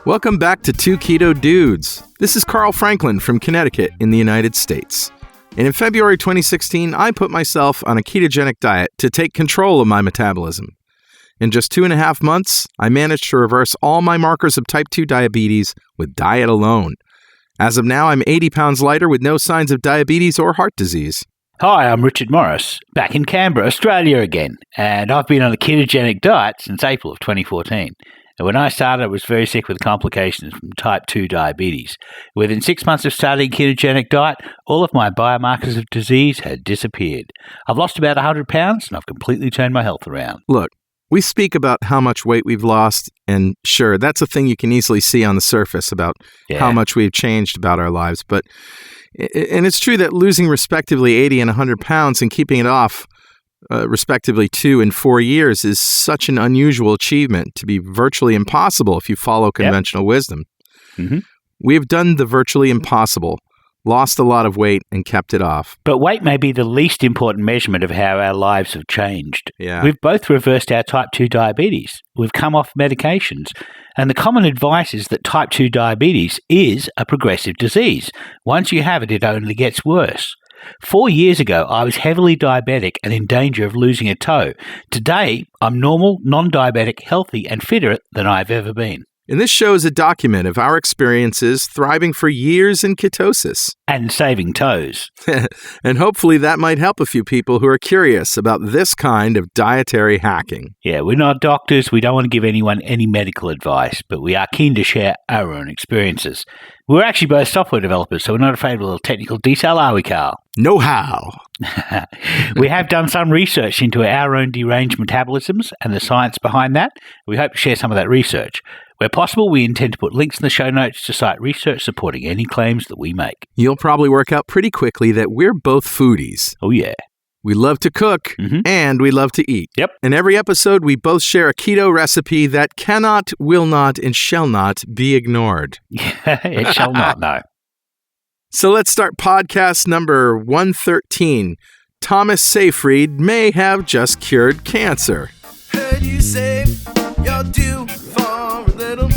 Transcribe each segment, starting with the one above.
Welcome back to Two Keto Dudes. This is Carl Franklin from Connecticut in the United States. And in February 2016, I put myself on a ketogenic diet to take control of my metabolism. In just 2.5 months, I managed to reverse all my markers of type 2 diabetes with diet alone. As of now, I'm 80 pounds lighter with no signs of diabetes or heart disease. Hi, I'm Richard Morris, back in Canberra, Australia again, and I've been on a ketogenic diet since April of 2014. And when I started, I was very sick with complications from type 2 diabetes. Within 6 months of starting a ketogenic diet, all of my biomarkers of disease had disappeared. I've lost about 100 pounds, and I've completely turned my health around. Look, we speak about how much weight we've lost, and sure, that's a thing you can easily see on the surface about how much we've changed about our lives. And it's true that losing respectively 80 and 100 pounds and keeping it off respectively 2 and 4 years is such an unusual achievement to be virtually impossible if you follow conventional wisdom. Mm-hmm. We have done the virtually impossible, lost a lot of weight, and kept it off. But weight may be the least important measurement of how our lives have changed. Yeah. We've both reversed our type 2 diabetes. We've come off medications. And the common advice is that type 2 diabetes is a progressive disease. Once you have it, it only gets worse. 4 years ago, I was heavily diabetic and in danger of losing a toe. Today, I'm normal, non-diabetic, healthy, and fitter than I've ever been. And this show is a document of our experiences thriving for years in ketosis. And saving toes. And hopefully that might help a few people who are curious about this kind of dietary hacking. Yeah, we're not doctors. We don't want to give anyone any medical advice, but we are keen to share our own experiences. We're actually both software developers, so we're not afraid of a little technical detail, are we, Carl? Know-how. We have done some research into our own deranged metabolisms and the science behind that. We hope to share some of that research. Where possible, we intend to put links in the show notes to cite research supporting any claims that we make. You'll probably work out pretty quickly that we're both foodies. Oh, yeah. We love to cook, and we love to eat. Yep. In every episode, we both share a keto recipe that cannot, will not, and shall not be ignored. It shall not, no. So let's start podcast number 113. Thomas Seyfried may have just cured cancer. Heard you say you're due for a little.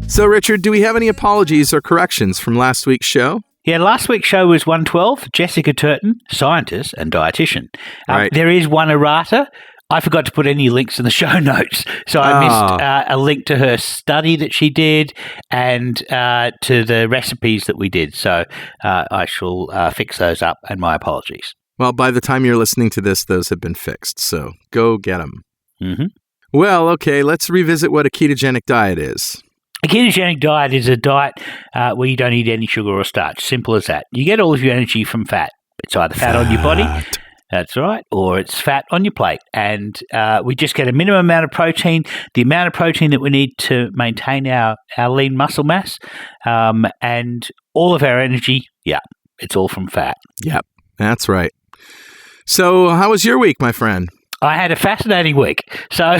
So, Richard, do we have any apologies or corrections from last week's show? Yeah, last week's show was 112, Jessica Turton, scientist and dietitian. Right. There is one errata. I forgot to put any links in the show notes, so I missed a link to her study that she did and to the recipes that we did. So I shall fix those up, and my apologies. Well, by the time you're listening to this, those have been fixed, so go get them. Mm-hmm. Well, okay, let's revisit what a ketogenic diet is. A ketogenic diet is a diet where you don't eat any sugar or starch. Simple as that. You get all of your energy from fat. It's either fat on your body, that's right, or it's fat on your plate. And we just get a minimum amount of protein, the amount of protein that we need to maintain our lean muscle mass, and all of our energy, it's all from fat. Yep, that's right. So how was your week, my friend? I had a fascinating week. So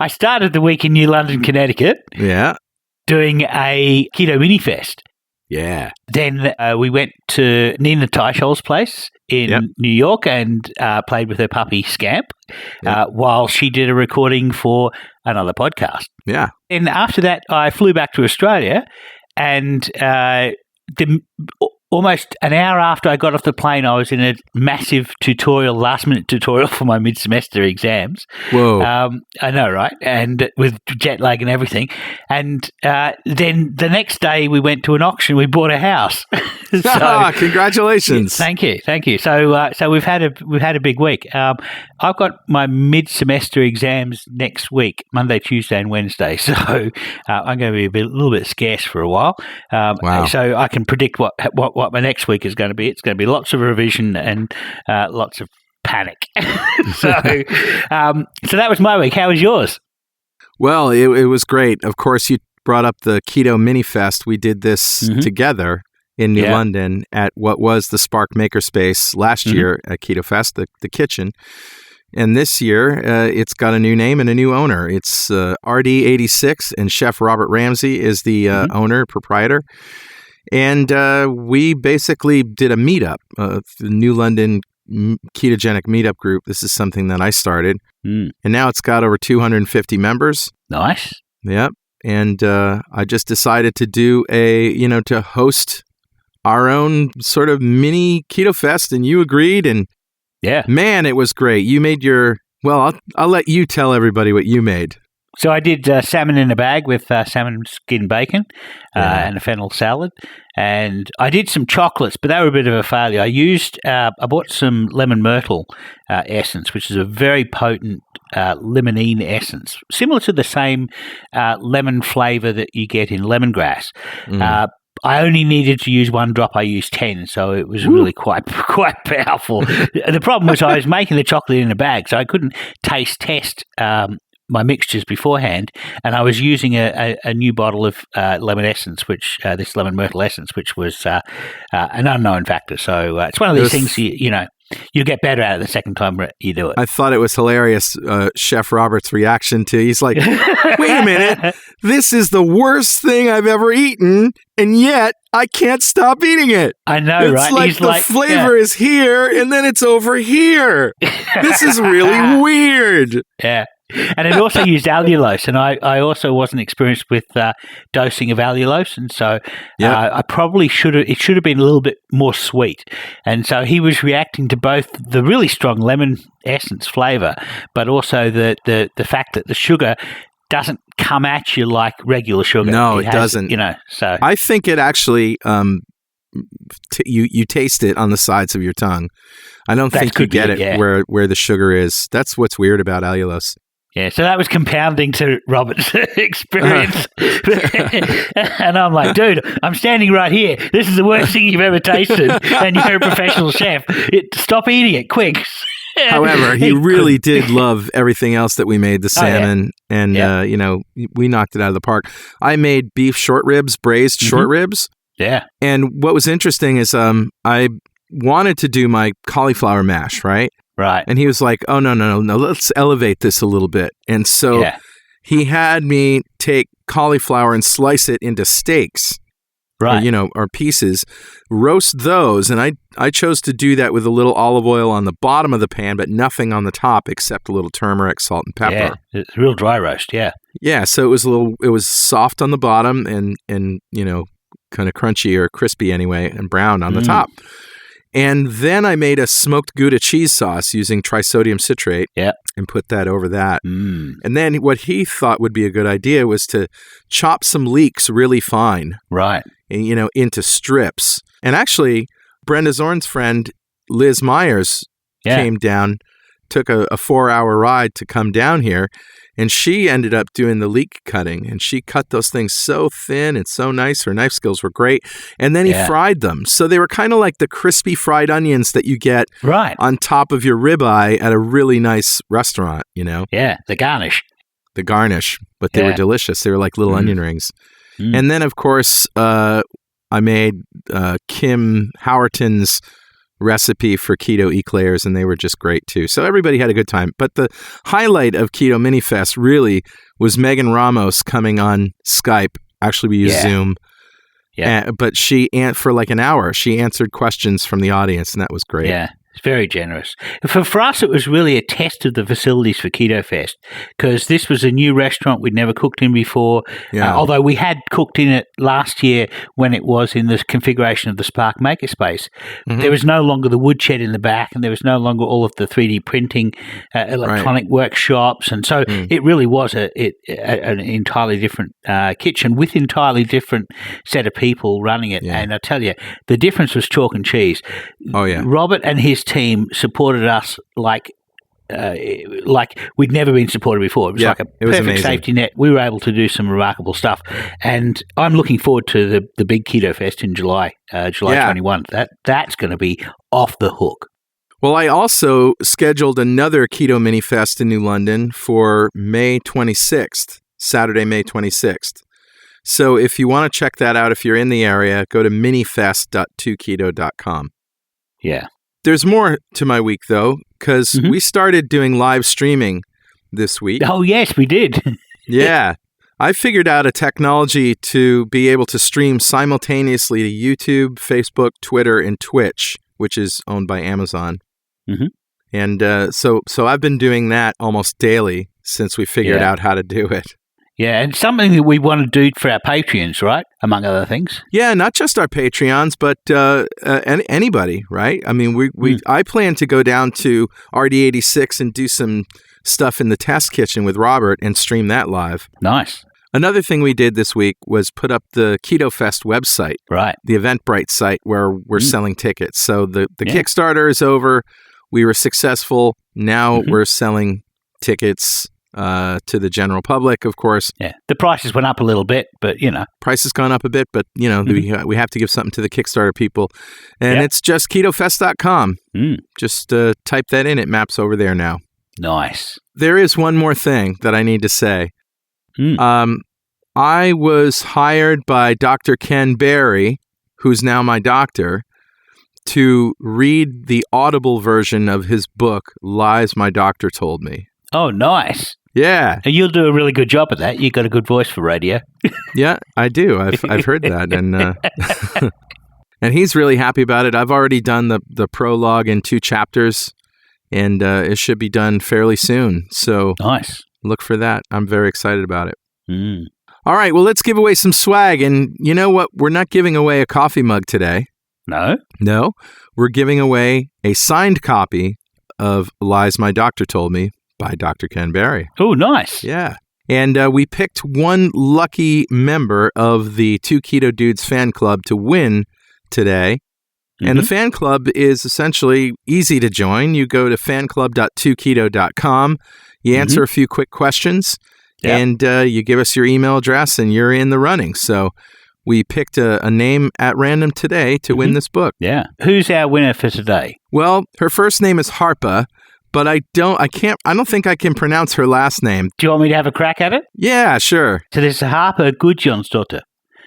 I started the week in New London, Connecticut. Yeah. Doing a Keto Mini Fest. Yeah. Then we went to Nina Teichol's place in New York and played with her puppy Scamp while she did a recording for another podcast. Yeah. And after that, I flew back to Australia and almost an hour after I got off the plane, I was in a massive last-minute tutorial for my mid-semester exams. Whoa. I know, right? And with jet lag and everything. And then the next day, we went to an auction. We bought a house. Congratulations! Thank you. So we've had a big week. I've got my mid-semester exams next week, Monday, Tuesday, and Wednesday. So I'm going to be a little bit scarce for a while. Wow. So I can predict what my next week is going to be. It's going to be lots of revision and lots of panic. So that was my week. How was yours? Well, it was great. Of course, you brought up the Keto Mini Fest. We did this together in New London at what was the Spark Makerspace last year at Keto Fest, the kitchen. And this year, it's got a new name and a new owner. It's RD86, and Chef Robert Ramsey is the owner, proprietor. And we basically did a meetup, the New London Ketogenic Meetup Group. This is something that I started. And now it's got over 250 members. Nice. Yep. And I just decided to do to host our own sort of mini Keto Fest, and you agreed, and man, it was great. You made I'll let you tell everybody what you made. So I did salmon in a bag with salmon skin bacon and a fennel salad. And I did some chocolates, but they were a bit of a failure. I bought some lemon myrtle essence, which is a very potent limonene essence, similar to the same lemon flavour that you get in lemongrass. I only needed to use 1 drop. I used 10, so it was really quite powerful. The problem was I was making the chocolate in a bag, so I couldn't taste test my mixtures beforehand, and I was using a new bottle of lemon essence, this lemon myrtle essence, which was an unknown factor. So it's one of these things you get better at it the second time you do it. I thought it was hilarious, Chef Robert's reaction to. He's like, "Wait a minute, this is the worst thing I've ever eaten, and yet I can't stop eating it." I know, right? It's like the flavor is here, and then it's over here. This is really weird. Yeah. And it also used allulose, and I also wasn't experienced with dosing of allulose, and so I probably it should have been a little bit more sweet. And so he was reacting to both the really strong lemon essence flavour, but also the fact that the sugar doesn't come at you like regular sugar. No, it doesn't. So I think it actually you taste it on the sides of your tongue. I don't think you get it where the sugar is. That's what's weird about allulose. Yeah, so that was compounding to Robert's experience. And I'm like, dude, I'm standing right here. This is the worst thing you've ever tasted, and you're a professional chef. Stop eating it, quick. However, he really did love everything else that we made, the salmon, and we knocked it out of the park. I made beef short ribs, braised short ribs. Yeah. And what was interesting is I wanted to do my cauliflower mash, right? Right. And he was like, "Oh, no, let's elevate this a little bit." And so he had me take cauliflower and slice it into steaks, right? Or pieces, roast those. And I chose to do that with a little olive oil on the bottom of the pan, but nothing on the top except a little turmeric, salt, and pepper. Yeah, it's a real dry roast, Yeah, so it was soft on the bottom and kind of crunchy or crispy anyway, and brown on the top. And then I made a smoked Gouda cheese sauce using trisodium citrate and put that over that. And then what he thought would be a good idea was to chop some leeks really fine. Right. And, into strips. And actually, Brenda Zorn's friend, Liz Myers, came down, took a 4-hour ride to come down here. And she ended up doing the leek cutting, and she cut those things so thin and so nice. Her knife skills were great. And then he fried them. So they were kind of like the crispy fried onions that you get on top of your ribeye at a really nice restaurant, Yeah, the garnish. But they were delicious. They were like little onion rings. And then, of course, I made Kim Howerton's recipe for keto eclairs, and they were just great too. So everybody had a good time. But the highlight of Keto Mini Fest really was Megan Ramos coming on Skype. Actually, we used Zoom. Yeah. But for like an hour, she answered questions from the audience, and that was great. Yeah. It's very generous. For us, it was really a test of the facilities for Keto Fest, because this was a new restaurant we'd never cooked in before, although we had cooked in it last year when it was in the configuration of the Spark Makerspace. There was no longer the woodshed in the back, and there was no longer all of the 3D printing electronic workshops, and so it really was an entirely different kitchen with entirely different set of people running it. And I tell you, the difference was chalk and cheese. Oh, yeah. Robert and his team supported us like we'd never been supported before. It was like a perfect safety net. We were able to do some remarkable stuff, and I'm looking forward to the big Keto Fest in July 21. That's going to be off the hook. Well, I also scheduled another Keto Mini Fest in New London for May 26th, Saturday, May 26th. So if you want to check that out, if you're in the area, go to minifest.2keto.com. Yeah. There's more to my week, though, because we started doing live streaming this week. Oh, yes, we did. Yeah. I figured out a technology to be able to stream simultaneously to YouTube, Facebook, Twitter, and Twitch, which is owned by Amazon. And so I've been doing that almost daily since we figured out how to do it. Yeah, and something that we want to do for our Patreons, right? Among other things. Yeah, not just our Patreons, but anybody, right? I mean, I plan to go down to RD86 and do some stuff in the test kitchen with Robert and stream that live. Nice. Another thing we did this week was put up the Keto Fest website, right? The Eventbrite site where we're selling tickets. So the Kickstarter is over. We were successful. Now we're selling tickets to the general public, of course. Yeah, the prices went up a little bit, but price has gone up a bit, but we have to give something to the Kickstarter people, and it's just ketofest.com. Just type that in; it maps over there now. Nice. There is one more thing that I need to say. I was hired by Dr. Ken Berry, who's now my doctor, to read the audible version of his book, Lies My Doctor Told Me. Oh, nice. Yeah. And you'll do a really good job at that. You've got a good voice for radio. Yeah, I do. I've heard that. And and he's really happy about it. I've already done the prologue in 2 chapters, and it should be done fairly soon. So nice. Look for that. I'm very excited about it. All right, well, let's give away some swag. And you know what? We're not giving away a coffee mug today. No? No. We're giving away a signed copy of Lies My Doctor Told Me by Dr. Ken Berry. Oh, nice. Yeah. And we picked one lucky member of the 2 Keto Dudes fan club to win today. And the fan club is essentially easy to join. You go to fanclub.2keto.com. You answer a few quick questions, and you give us your email address, and you're in the running. So we picked a name at random today to win this book. Yeah. Who's our winner for today? Well, her first name is Harpa, but I don't think I can pronounce her last name. Do you want me to have a crack at it? Yeah, sure. So there's Harpa Gudjonsdottir,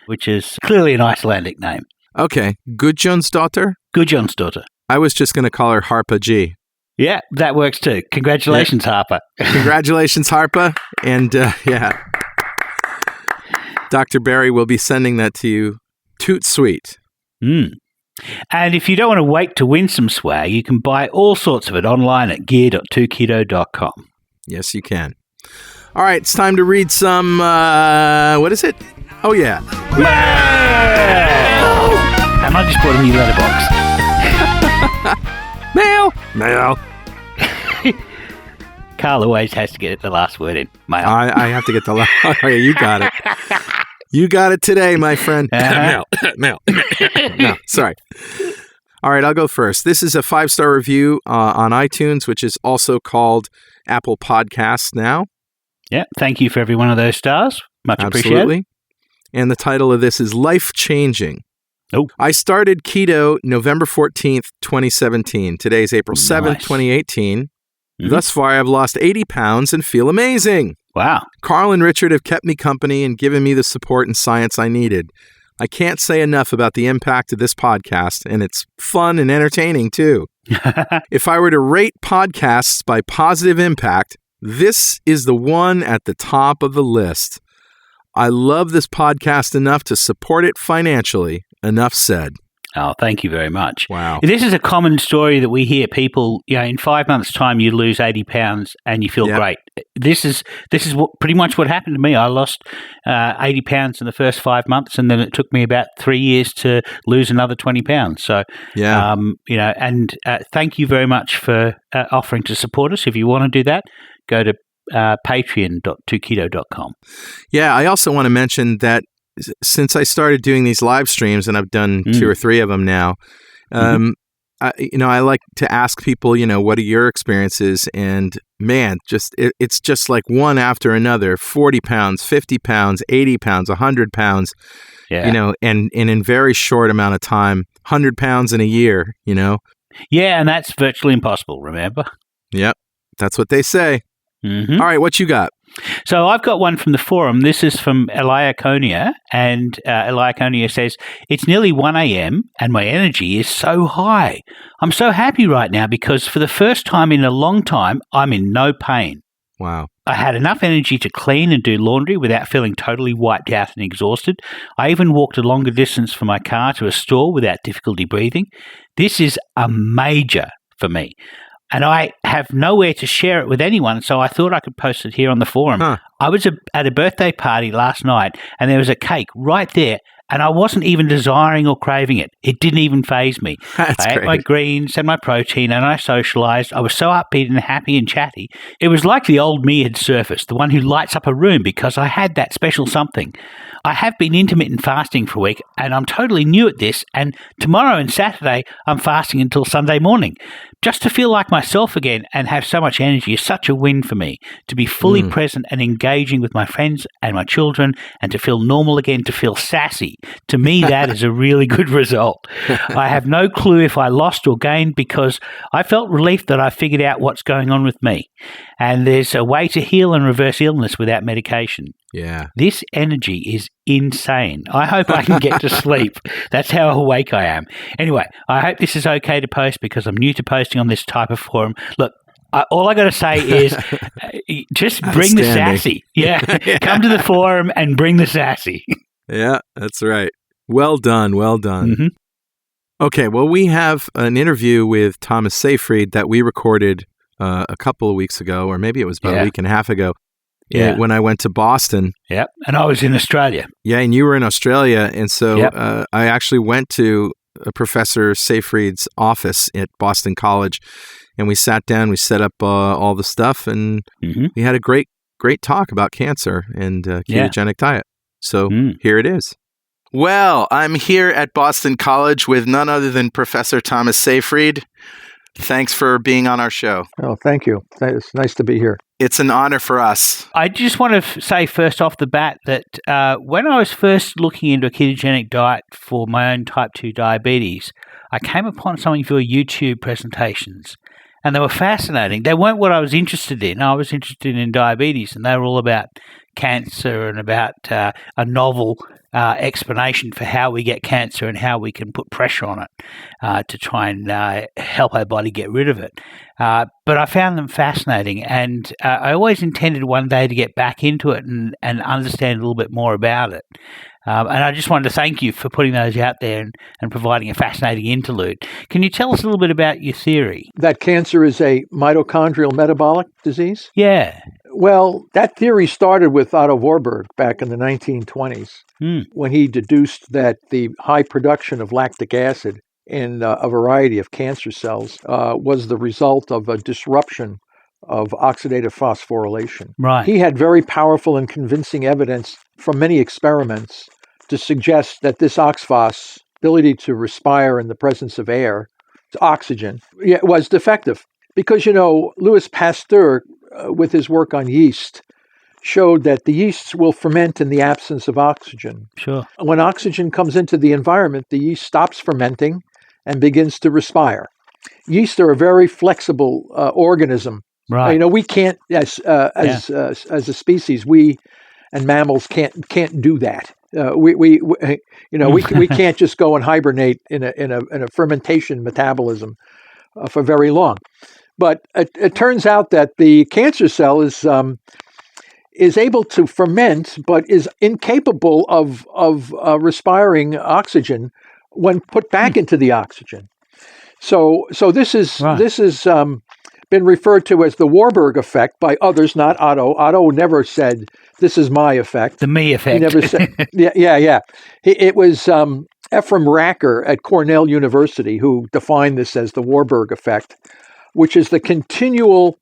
which is clearly an Icelandic name. Okay. Gudjonsdottir? Gudjonsdottir. I was just going to call her Harpa G. Yeah, that works too. Congratulations, Harpa. Congratulations, Harpa. And Dr. Berry will be sending that to you. Toot sweet. And if you don't want to wait to win some swag, you can buy all sorts of it online at gear.2keto.com. Yes, you can. All right, it's time to read some, what is it? Oh, yeah. Mail! And I just bought a new letterbox. Mail! Mail! Carl always has to get the last word in. Mail. I have to get the last. Okay, you got it. You got it today, my friend. Mail. Mail. No, sorry. All right, I'll go first. This is a 5-star review on iTunes, which is also called Apple Podcasts now. Yeah, thank you for every one of those stars. Much appreciated. And the title of this is Life Changing. Oh. I started keto November 14th, 2017. Today's April 7th, 2018. Thus far, I've lost 80 pounds and feel amazing. Wow. Carl and Richard have kept me company and given me the support and science I needed. I can't say enough about the impact of this podcast, and it's fun and entertaining, too. If I were to rate podcasts by positive impact, this is the one at the top of the list. I love this podcast enough to support it financially. Enough said. Oh, thank you very much. Wow. This is a common story that we hear. People, in 5 months' time, you lose 80 pounds and you feel great. This is pretty much what happened to me. I lost 80 pounds in the first 5 months, and then it took me about 3 years to lose another 20 pounds. So, thank you very much for offering to support us. If you want to do that, go to patreon.2keto.com. Yeah, I also want to mention that since I started doing these live streams, and I've done 2 or 3 of them now, I like to ask people, what are your experiences? And man, it's just like one after another, 40 pounds, 50 pounds, 80 pounds, 100 pounds, and in very short amount of time, 100 pounds in a year, Yeah, and that's virtually impossible, remember? Yep, that's what they say. All right, what you got? So I've got one from the forum. This is from Eliaconia, and Eliaconia says, it's nearly 1 a.m. and my energy is so high. I'm so happy right now because for the first time in a long time, I'm in no pain. Wow. I had enough energy to clean and do laundry without feeling totally wiped out and exhausted. I even walked a longer distance from my car to a store without difficulty breathing. This is a major for me. And I have nowhere to share it with anyone, so I thought I could post it here on the forum. I was at a birthday party last night and there was a cake right there and I wasn't even desiring or craving it. It didn't even faze me. That's I ate great. my greens and my protein and I socialized. I was so upbeat and happy and chatty. It was like the old me had surfaced, the one who lights up a room because I had that special something. I have been intermittent fasting for a week and I'm totally new at this, and tomorrow and Saturday I'm fasting until Sunday morning. Just to feel like myself again and have so much energy is such a win for me. To be fully present and engaging with my friends and my children and to feel normal again, to feel sassy. To me, that is a really good result. I have no clue if I lost or gained because I felt relief that I figured out what's going on with me. And there's a way to heal and reverse illness without medication. Yeah. This energy is insane. I hope I can get to sleep. That's how awake I am. Anyway, I hope this is okay to post because I'm new to posting on this type of forum. Look, all I got to say is just bring the sassy. Yeah. Come to the forum and bring the sassy. Yeah, that's right. Well done. Well done. Mm-hmm. Okay, well, we have an interview with Thomas Seyfried that we recorded a couple of weeks ago, or maybe it was about a week and a half ago. Yeah. When I went to Boston. Yep. And I was in Australia. Yeah, and you were in Australia. And so I actually went to Professor Seyfried's office at Boston College, and we sat down, we set up all the stuff, and we had a great talk about cancer and ketogenic diet. So here it is. Well, I'm here at Boston College with none other than Professor Thomas Seyfried. Thanks for being on our show. Oh, thank you. It's nice to be here. It's an honor for us. I just want to say first off the bat that when I was first looking into a ketogenic diet for my own type 2 diabetes, I came upon some of your YouTube presentations, and they were fascinating. They weren't what I was interested in. I was interested in diabetes, and they were all about cancer and about a novel explanation for how we get cancer and how we can put pressure on it to try and help our body get rid of it. But I found them fascinating, and I always intended one day to get back into it and understand a little bit more about it. And I just wanted to thank you for putting those out there and providing a fascinating interlude. Can you tell us a little bit about your theory? That cancer is a mitochondrial metabolic disease? Yeah. Well, that theory started with Otto Warburg back in the 1920s when he deduced that the high production of lactic acid in a variety of cancer cells was the result of a disruption of oxidative phosphorylation. Right. He had very powerful and convincing evidence from many experiments to suggest that this OXPHOS, ability to respire in the presence of air, oxygen, was defective. Because, Louis Pasteur, with his work on yeast, showed that the yeasts will ferment in the absence of oxygen. Sure. When oxygen comes into the environment, the yeast stops fermenting and begins to respire. Yeast are a very flexible organism. Right. We can't, as a species, we and mammals can't do that. We can't just go and hibernate in a fermentation metabolism for very long. But it turns out that the cancer cell is able to ferment, but is incapable of respiring oxygen when put back into the oxygen. So this is been referred to as the Warburg effect by others, not Otto. Otto never said this is my effect. The me effect. He never said. Yeah. It was Ephraim Racker at Cornell University who defined this as the Warburg effect, which is the continual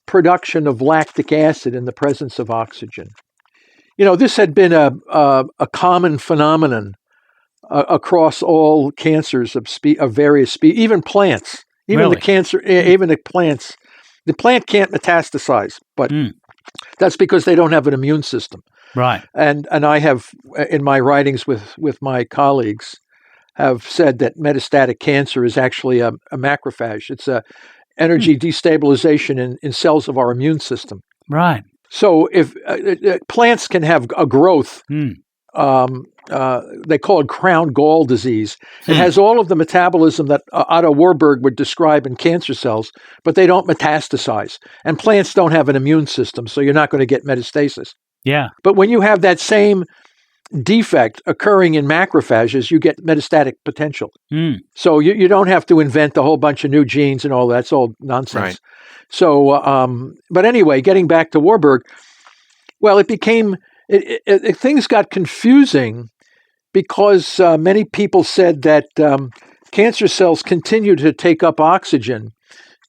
production of lactic acid in the presence of oxygen. This had been a common phenomenon across all cancers of various species, even plants. Even really? The plants. The plant can't metastasize, but that's because they don't have an immune system. Right. And I have, in my writings with my colleagues, have said that metastatic cancer is actually a macrophage. It's a energy destabilization in cells of our immune system. Right. So if plants can have a growth, they call it crown gall disease. It has all of the metabolism that Otto Warburg would describe in cancer cells, but they don't metastasize. And plants don't have an immune system, so you're not going to get metastasis. Yeah. But when you have that same defect occurring in macrophages, you get metastatic potential. So you don't have to invent a whole bunch of new genes and all that. That's all nonsense. Right. So, but anyway, getting back to Warburg, Well, things got confusing because many people said that cancer cells continue to take up oxygen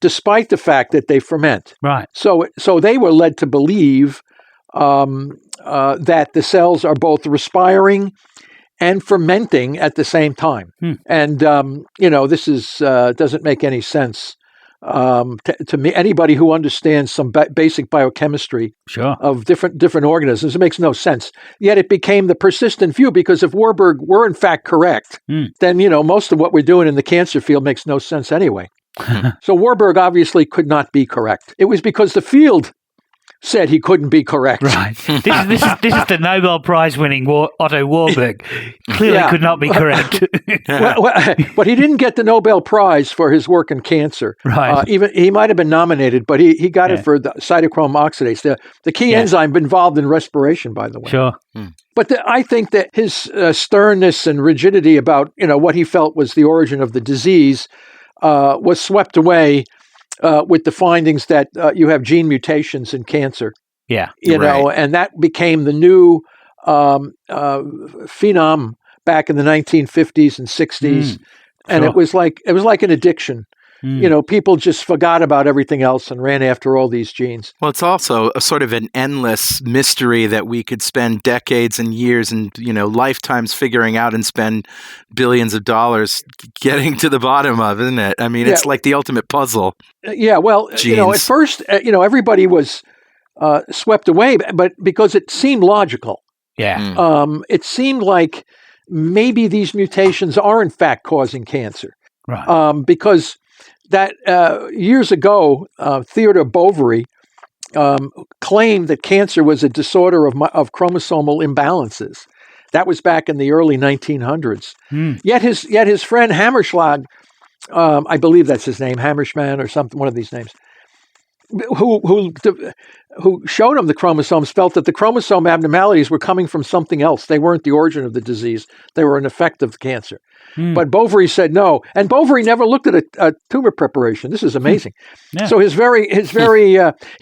despite the fact that they ferment. Right. So they were led to believe that the cells are both respiring and fermenting at the same time. And, this doesn't make any sense to me. Anybody who understands some basic biochemistry of different organisms, it makes no sense. Yet it became the persistent view, because if Warburg were in fact correct, then, most of what we're doing in the cancer field makes no sense anyway. So Warburg obviously could not be correct. It was because the field said he couldn't be correct. Right. This is the Nobel Prize winning Otto Warburg. Clearly could not be correct. But he didn't get the Nobel Prize for his work in cancer. Right. Even he might have been nominated, but he got it for the cytochrome oxidase, the key enzyme involved in respiration, by the way. Sure. But I think that his sternness and rigidity about what he felt was the origin of the disease was swept away with the findings that you have gene mutations in cancer. Yeah. And that became the new phenom back in the 1950s and 60s. And it was like an addiction. People just forgot about everything else and ran after all these genes. Well, it's also a sort of an endless mystery that we could spend decades and years and, lifetimes figuring out and spend billions of dollars getting to the bottom of, isn't it? I mean, it's like the ultimate puzzle. Yeah, well, genes. At first, everybody was swept away, but because it seemed logical. Yeah. It seemed like maybe these mutations are in fact causing cancer. Right. Because that years ago, Theodore Boveri claimed that cancer was a disorder of chromosomal imbalances. That was back in the early 1900s. Yet his friend Hammerschlag, I believe that's his name, Hammerschman or something, one of these names, who showed him the chromosomes, felt that the chromosome abnormalities were coming from something else. They weren't the origin of the disease. They were an effect of cancer. But Boveri said no, and Boveri never looked at a tumor preparation. This is amazing. Yeah. So he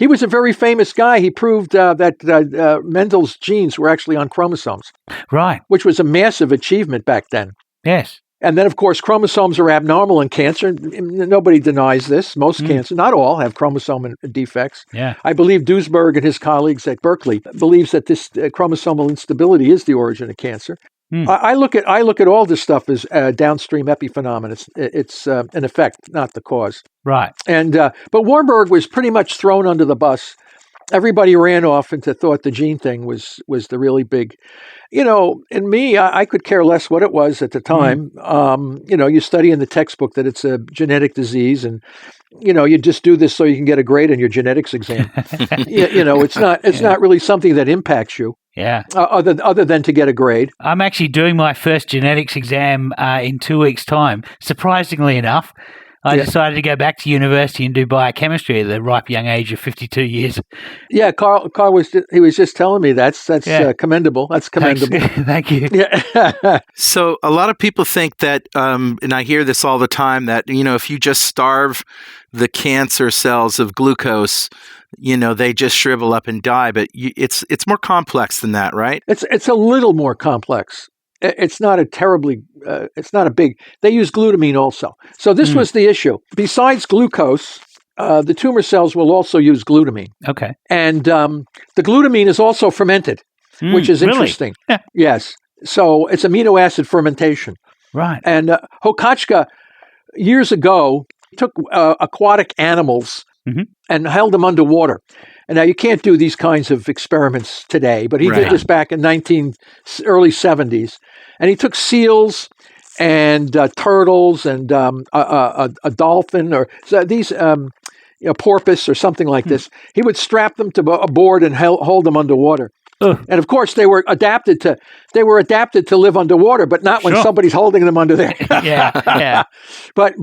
was a very famous guy. He proved that Mendel's genes were actually on chromosomes, Right. which was a massive achievement back then. Yes. And then, of course, chromosomes are abnormal in cancer. Nobody denies this. Most cancer, not all, have chromosome defects. Yeah. I believe Duesberg and his colleagues at Berkeley believes that this chromosomal instability is the origin of cancer. I look at all this stuff as downstream epiphenomena. It's an effect, not the cause. Right. And but Warburg was pretty much thrown under the bus. Everybody ran off and thought the gene thing was the really big. In me, I could care less what it was at the time. You study in the textbook that it's a genetic disease, and you just do this so you can get a grade on your genetics exam. It's not really something that impacts you. Yeah. Other than to get a grade. I'm actually doing my first genetics exam in 2 weeks' time. Surprisingly enough, I decided to go back to university and do biochemistry at the ripe young age of 52 years. Yeah, Carl was just telling me that's commendable. That's commendable. Thank you. Yeah. So a lot of people think that, and I hear this all the time, that if you just starve the cancer cells of glucose, they just shrivel up and die. But it's more complex than that, right? It's a little more complex. It's not a big. They use glutamine also. So this was the issue. Besides glucose, the tumor cells will also use glutamine. Okay. And the glutamine is also fermented, which is interesting. Really? Yes. So it's amino acid fermentation. Right. And Hokachka, years ago, took aquatic animals and held them underwater. And now you can't do these kinds of experiments today, but he did this back in early 70s. And he took seals and turtles and a dolphin or these porpoise or something like this. He would strap them to a board and hold them underwater. And of course, they were adapted to live underwater, but not when somebody's holding them under there. Yeah. But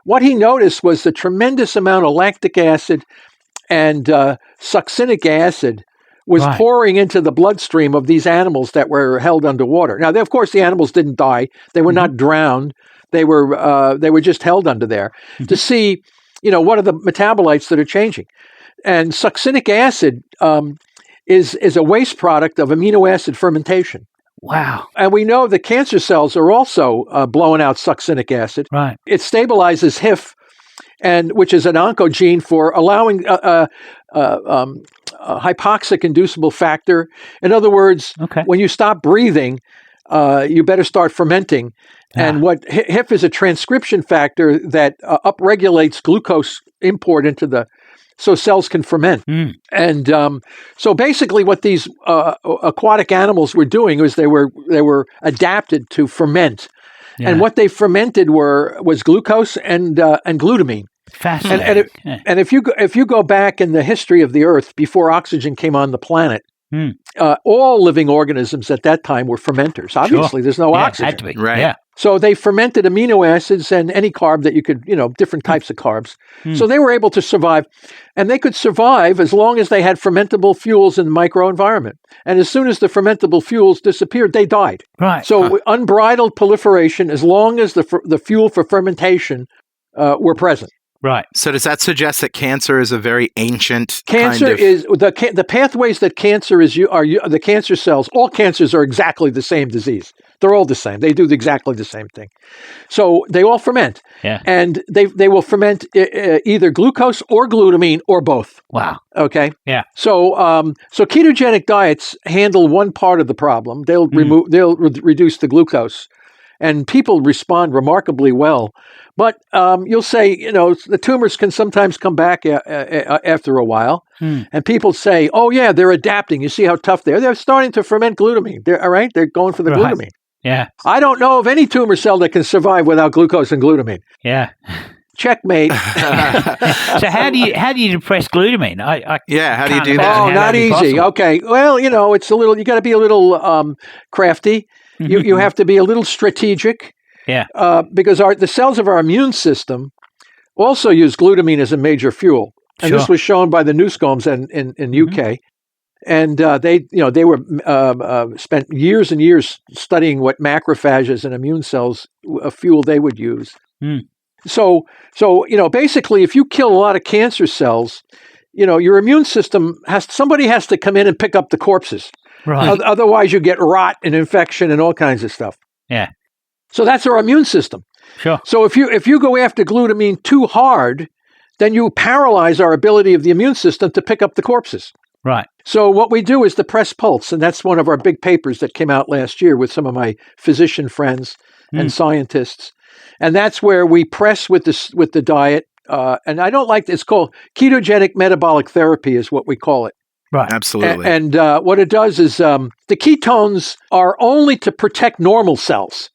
what he noticed was the tremendous amount of lactic acid and succinic acid was pouring into the bloodstream of these animals that were held underwater. Now, of course, the animals didn't die; they were not drowned. They were just held under there to see, what are the metabolites that are changing. And succinic acid is a waste product of amino acid fermentation. Wow. And we know that cancer cells are also blowing out succinic acid. Right. It stabilizes HIF, which is an oncogene for allowing hypoxic inducible factor. In other words, when you stop breathing, you better start fermenting. And what HIF is a transcription factor that upregulates glucose import into so cells can ferment. And so basically what these aquatic animals were doing was they were adapted to ferment. Yeah. And what they fermented was glucose and glutamine. Fascinating. And if you go back in the history of the Earth before oxygen came on the planet, all living organisms at that time were fermenters. Obviously, there's no oxygen. Had to be. Right. Yeah. So they fermented amino acids and any carb that you could, different types of carbs. So they were able to survive. And they could survive as long as they had fermentable fuels in the microenvironment. And as soon as the fermentable fuels disappeared, they died. Right. So unbridled proliferation, as long as the fuel for fermentation were present. Right. So does that suggest that cancer is a very ancient cancer is the pathways that cancer is are the cancer cells. All cancers are exactly the same disease. They're all the same. They do exactly the same thing. So they all ferment. Yeah. And they will ferment either glucose or glutamine or both. Wow. Okay. Yeah. So so ketogenic diets handle one part of the problem. They'll reduce the glucose. And people respond remarkably well. But you'll say, the tumors can sometimes come back after a while. And people say, oh, yeah, they're adapting. You see how tough they are. They're starting to ferment glutamine. They're going for the glutamine. Yeah. I don't know of any tumor cell that can survive without glucose and glutamine. Yeah. Checkmate. So how do you depress glutamine? How do you do that? Oh, not easy. Okay. Well, it's you got to be a little crafty. You have to be a little strategic. Yeah. Because the cells of our immune system also use glutamine as a major fuel. And this was shown by the Newscombs in UK. And they were spent years and years studying what macrophages and immune cells fuel they would use. So basically, if you kill a lot of cancer cells, your immune system somebody has to come in and pick up the corpses. Right. Otherwise, you get rot and infection and all kinds of stuff. Yeah. So that's our immune system. Sure. So if you go after glutamine too hard, then you paralyze our ability of the immune system to pick up the corpses. Right. So what we do is the press pulse, and that's one of our big papers that came out last year with some of my physician friends and scientists. And that's where we press with the diet. And I don't like it's called ketogenic metabolic therapy is what we call it. Right. Absolutely. And what it does is the ketones are only to protect normal cells.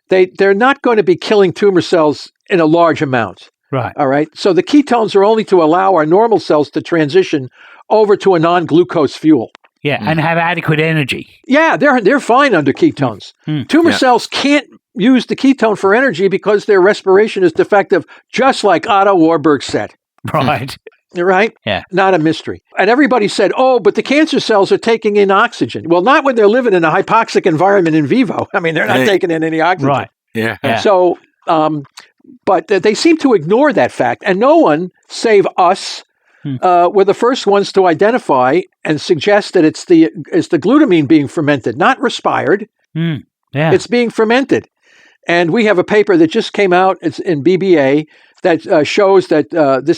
They're not going to be killing tumor cells in a large amount. Right. All right. So the ketones are only to allow our normal cells to transition over to a non-glucose fuel. Yeah, and have adequate energy. Yeah, they're fine under ketones. Tumor cells can't use the ketone for energy because their respiration is defective, just like Otto Warburg said. Right. Right? Yeah. Not a mystery. And everybody said, oh, but the cancer cells are taking in oxygen. Well, not when they're living in a hypoxic environment in vivo. I mean, they're not taking in any oxygen. Right. Yeah. So, but they seem to ignore that fact. And no one, save us, were the first ones to identify and suggest that it's the glutamine being fermented, not respired. Yeah. It's being fermented. And we have a paper that just came out. It's in BBA that shows that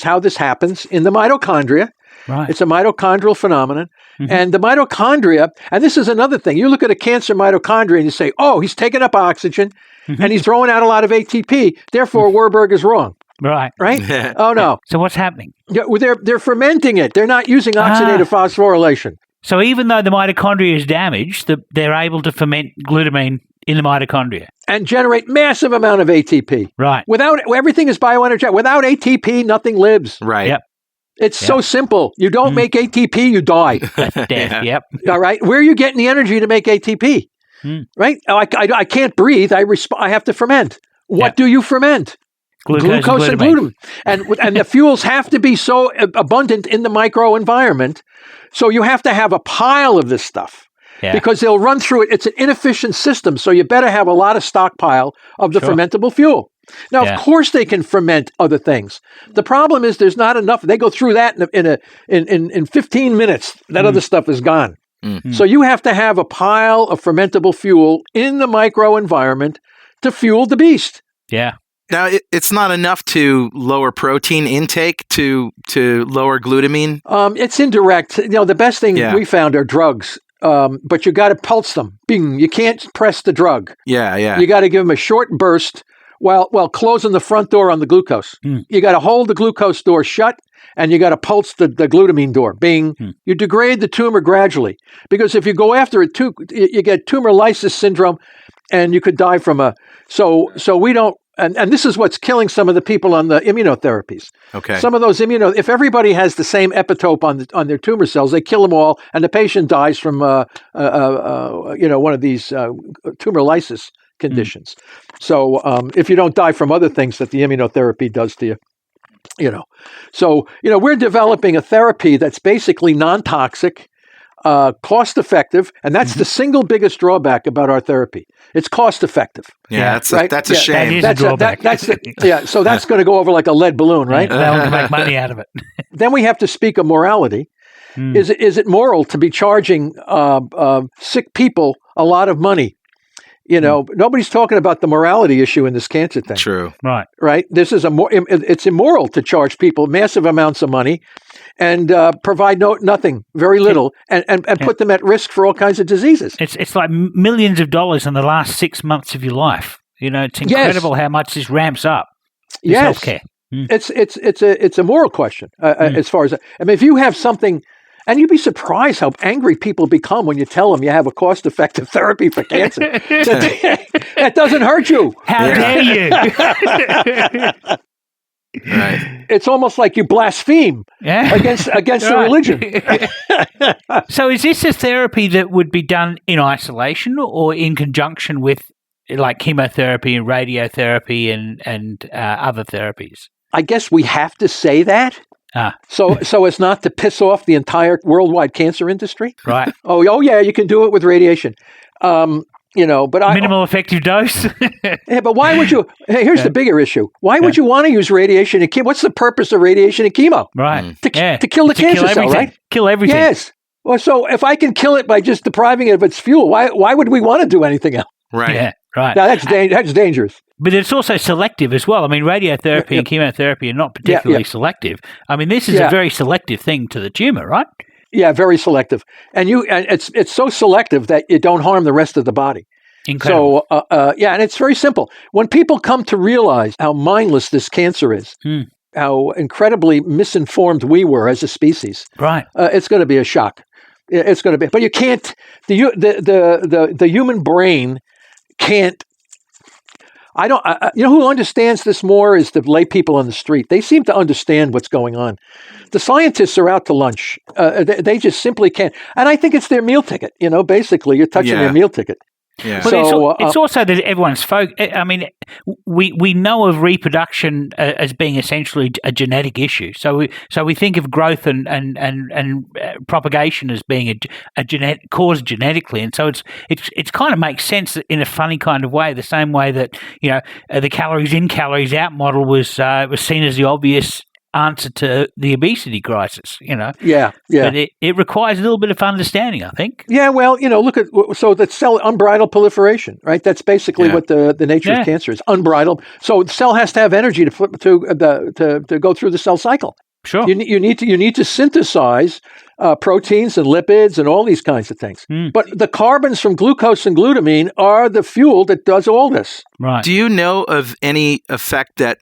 how this happens in the mitochondria. Right. It's a mitochondrial phenomenon. And the mitochondria, and this is another thing. You look at a cancer mitochondria and you say, oh, he's taking up oxygen and he's throwing out a lot of ATP. Therefore, Warburg is wrong. Right. Right? Oh, no. So what's happening? Yeah, well, they're fermenting it. They're not using oxidative phosphorylation. So even though the mitochondria is damaged, they're able to ferment glutamine in the mitochondria. And generate massive amount of ATP. Right. Everything is bioenergetic. Without ATP, nothing lives. Right. Yep. It's so simple. You don't make ATP, you die. Death. Yep. All right. Where are you getting the energy to make ATP? Right? I can't breathe. I have to ferment. What do you ferment? Glucose and glutamine. And the fuels have to be so abundant in the microenvironment. So you have to have a pile of this stuff. Yeah. Because they'll run through it. It's an inefficient system. So you better have a lot of stockpile of the fermentable fuel. Now, of course, they can ferment other things. The problem is there's not enough. They go through that in 15 minutes. That other stuff is gone. Mm-hmm. So you have to have a pile of fermentable fuel in the microenvironment to fuel the beast. Yeah. Now, it's not enough to lower protein intake to lower glutamine? It's indirect. The best thing we found are drugs, but you got to pulse them. Bing! You can't press the drug. Yeah. You got to give them a short burst while closing the front door on the glucose. You got to hold the glucose door shut, and you got to pulse the glutamine door. Bing! You degrade the tumor gradually, because if you go after it too, you get tumor lysis syndrome, and you could die from a. So we don't. And this is what's killing some of the people on the immunotherapies. Okay. Some of those if everybody has the same epitope on their tumor cells, they kill them all, and the patient dies from one of these tumor lysis conditions. So if you don't die from other things that the immunotherapy does to you, so we're developing a therapy that's basically non-toxic, cost effective, and that's the single biggest drawback about our therapy. It's cost effective. Yeah, that's a shame. That is a drawback. So that's going to go over like a lead balloon, right? They want to make money out of it. Then we have to speak of morality. Is it moral to be charging sick people a lot of money? Nobody's talking about the morality issue in this cancer thing. True. Right. This is it's immoral to charge people massive amounts of money and provide nothing, very little, and put them at risk for all kinds of diseases. It's like millions of dollars in the last 6 months of your life. It's incredible how much this ramps up. Yes. Healthcare. It's a moral question as far as if you have something. And you'd be surprised how angry people become when you tell them you have a cost-effective therapy for cancer. That doesn't hurt you. How dare you? Right. It's almost like you blaspheme against the religion. So is this a therapy that would be done in isolation or in conjunction with like chemotherapy and radiotherapy and other therapies? I guess we have to say that. So as not to piss off the entire worldwide cancer industry, right? Oh yeah, you can do it with radiation, but minimal effective dose. Yeah, but why would you? Here's the bigger issue: why would you want to use radiation and chemo? What's the purpose of radiation and chemo? Right, to kill the cancer cell, right? Kill everything. Yes. Well, so if I can kill it by just depriving it of its fuel, why would we want to do anything else? Right. Yeah. Right. Now that's dangerous. But it's also selective as well. I mean, radiotherapy and chemotherapy are not particularly selective. I mean, this is a very selective thing to the tumor, right? Yeah, very selective. And it's so selective that you don't harm the rest of the body. Incredible. So, and it's very simple. When people come to realize how mindless this cancer is, how incredibly misinformed we were as a species, right? It's going to be a shock. It's going to be, but you can't. The human brain can't. Who understands this more is the lay people on the street. They seem to understand what's going on. The scientists are out to lunch. They just simply can't. And I think it's their meal ticket. Basically, you're touching their meal ticket. Yeah. But it's also that everyone's I mean, we know of reproduction as being essentially a genetic issue. So we think of growth and propagation as being a caused genetically, and so it's kind of makes sense in a funny kind of way. The same way that the calories in, calories out model was seen as the obvious answer to the obesity crisis, Yeah. But it requires a little bit of understanding, I think. Yeah, well, look at the cell unbridled proliferation, right? That's basically what the nature of cancer is, unbridled. So the cell has to have energy to go through the cell cycle. Sure. You need to synthesize proteins and lipids and all these kinds of things. But the carbons from glucose and glutamine are the fuel that does all this. Right. Do you know of any effect that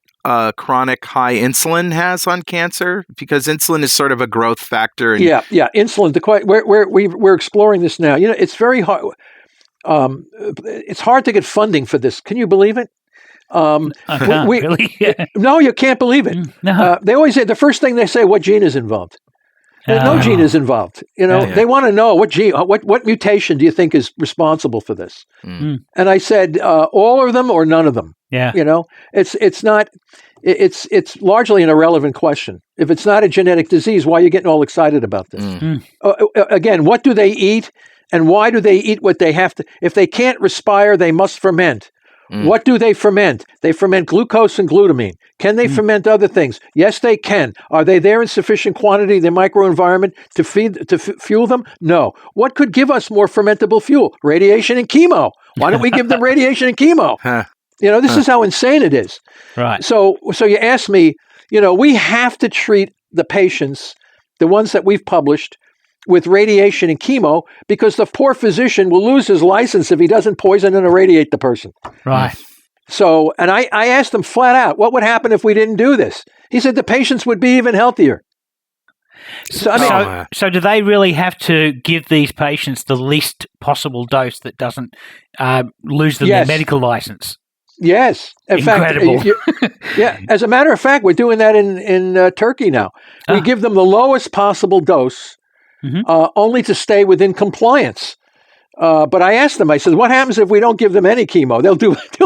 chronic high insulin has on cancer? Because insulin is sort of a growth factor. And insulin. We're exploring this now. It's very hard. It's hard to get funding for this. Can you believe it? Really? No, you can't believe it. No. They always say the first thing they say, what gene is involved? No gene is involved. They want to know what gene, what mutation do you think is responsible for this? And I said, all of them or none of them. Yeah. It's not. It's largely an irrelevant question. If it's not a genetic disease, why are you getting all excited about this? Again, what do they eat, and why do they eat what they have to? If they can't respire, they must ferment. What do they ferment? They ferment glucose and glutamine. Can they ferment other things? Yes, they can. Are they there in sufficient quantity in the microenvironment to fuel them? No. What could give us more fermentable fuel? Radiation and chemo. Why don't we give them radiation and chemo? This is how insane it is. Right. So you ask me, we have to treat the patients, the ones that we've published, with radiation and chemo, because the poor physician will lose his license if he doesn't poison and irradiate the person. Right. So, and I asked him flat out, what would happen if we didn't do this? He said the patients would be even healthier. So do they really have to give these patients the least possible dose that doesn't lose them their medical license? Yes. In Incredible. fact, as a matter of fact, we're doing that in Turkey now. We give them the lowest possible dose, only to stay within compliance. But I asked them, I said, what happens if we don't give them any chemo? They'll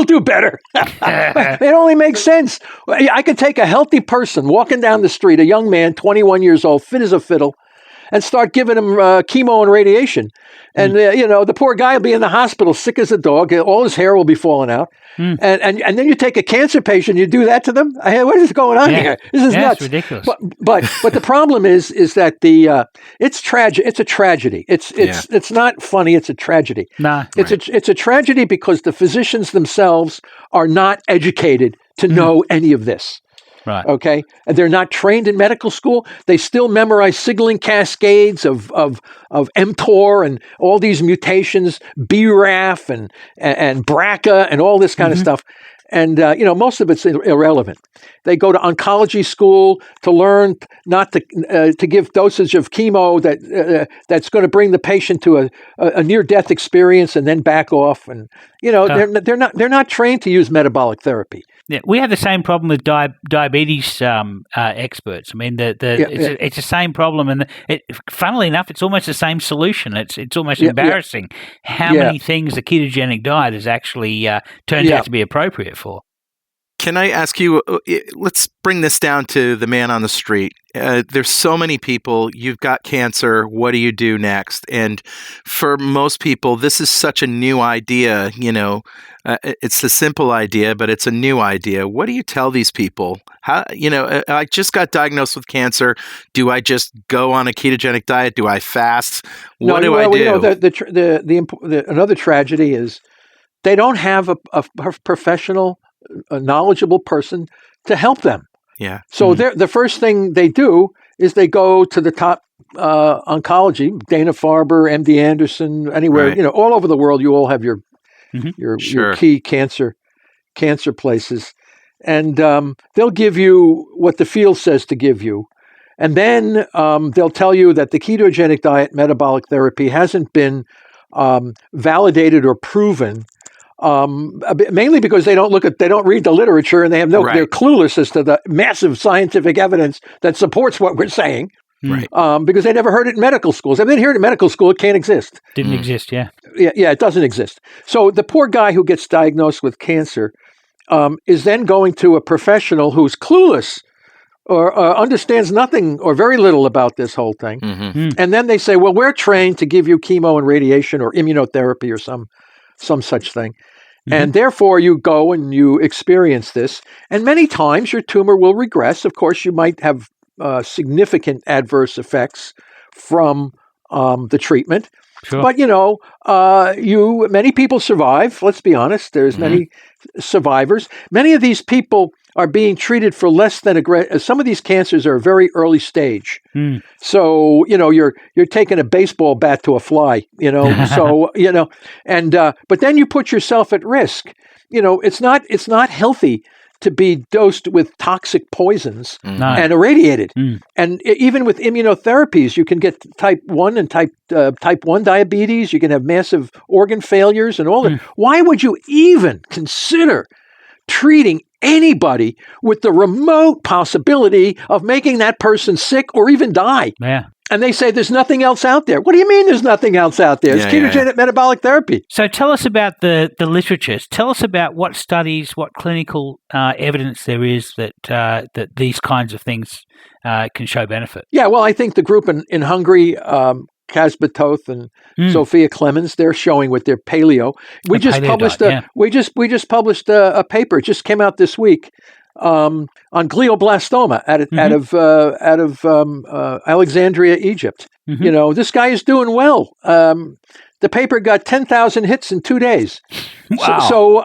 do better. It only makes sense. I could take a healthy person walking down the street, a young man, 21 years old, fit as a fiddle, and start giving him chemo and radiation. And, the poor guy will be in the hospital, sick as a dog. All his hair will be falling out. And then you take a cancer patient, you do that to them? What is going on here? This is nuts. It's ridiculous. But the problem is that it's tragic. It's a tragedy. It's not funny. It's a tragedy. It's a tragedy because the physicians themselves are not educated to know any of this. Right. Okay. And they're not trained in medical school. They still memorize signaling cascades of mTOR and all these mutations, BRAF and BRCA and all this kind of stuff. And, most of it's irrelevant. They go to oncology school to learn not to give dosage of chemo that's going to bring the patient to a near-death experience and then back off. And, they're not trained to use metabolic therapy. Yeah, we have the same problem with diabetes experts. I mean, it's the same problem, and funnily enough, it's almost the same solution. It's almost embarrassing how many things the ketogenic diet has actually turned out to be appropriate for. Can I ask you, let's bring this down to the man on the street. There's so many people, you've got cancer, what do you do next? And for most people, this is such a new idea, it's a simple idea, but it's a new idea. What do you tell these people? How, I just got diagnosed with cancer. Do I just go on a ketogenic diet? Do I fast? What do I do? Another tragedy is they don't have a professional, a knowledgeable person to help them. Yeah. So the first thing they do is they go to the top oncology, Dana-Farber, MD Anderson, anywhere, all over the world. You all have your key cancer places, and they'll give you what the field says to give you, and then they'll tell you that the ketogenic diet, metabolic therapy, hasn't been validated or proven. Mainly because they don't read the literature, and they're clueless as to the massive scientific evidence that supports what we're saying. Right. Because they never heard it in medical schools. If they didn't hear it in medical school, it can't exist. Didn't exist, yeah. Yeah, it doesn't exist. So the poor guy who gets diagnosed with cancer is then going to a professional who's clueless or understands nothing or very little about this whole thing. And then they say, well, we're trained to give you chemo and radiation or immunotherapy or some such thing. And therefore, you go and you experience this. And many times your tumor will regress. Of course, you might have significant adverse effects from the treatment. Sure. But, many people survive. Let's be honest. There's many survivors. Many of these people are being treated for less than some of these cancers are very early stage. So, you're taking a baseball bat to a fly, so, but then you put yourself at risk. It's not healthy to be dosed with toxic poisons and irradiated. And even with immunotherapies, you can get type 1 and type 1 diabetes. You can have massive organ failures and all that. Why would you even consider treating anybody with the remote possibility of making that person sick or even die? Yeah. And they say there's nothing else out there. What do you mean there's nothing else out there? It's ketogenic metabolic therapy. So tell us about the literature. Tell us about what studies, what clinical evidence there is that these kinds of things can show benefit. Yeah, well, I think the group in Hungary Kasbatoth and Sophia Clemens. They're showing with their paleo. We just published a paper. It just came out this week on glioblastoma out of Alexandria, Egypt. This guy is doing well. The paper got 10,000 hits in 2 days. Wow. So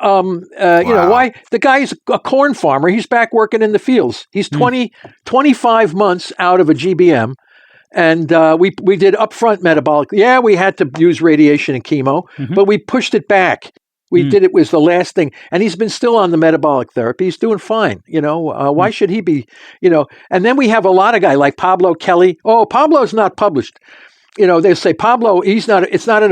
why? The guy's a corn farmer. He's back working in the fields. He's 25 months out of a GBM. And we did upfront metabolic. Yeah, we had to use radiation and chemo, but we pushed it back. We did it was the last thing. And he's been still on the metabolic therapy. He's doing fine. Why should he be, And then we have a lot of guys like Pablo Kelly. Oh, Pablo's not published. They say Pablo, it's not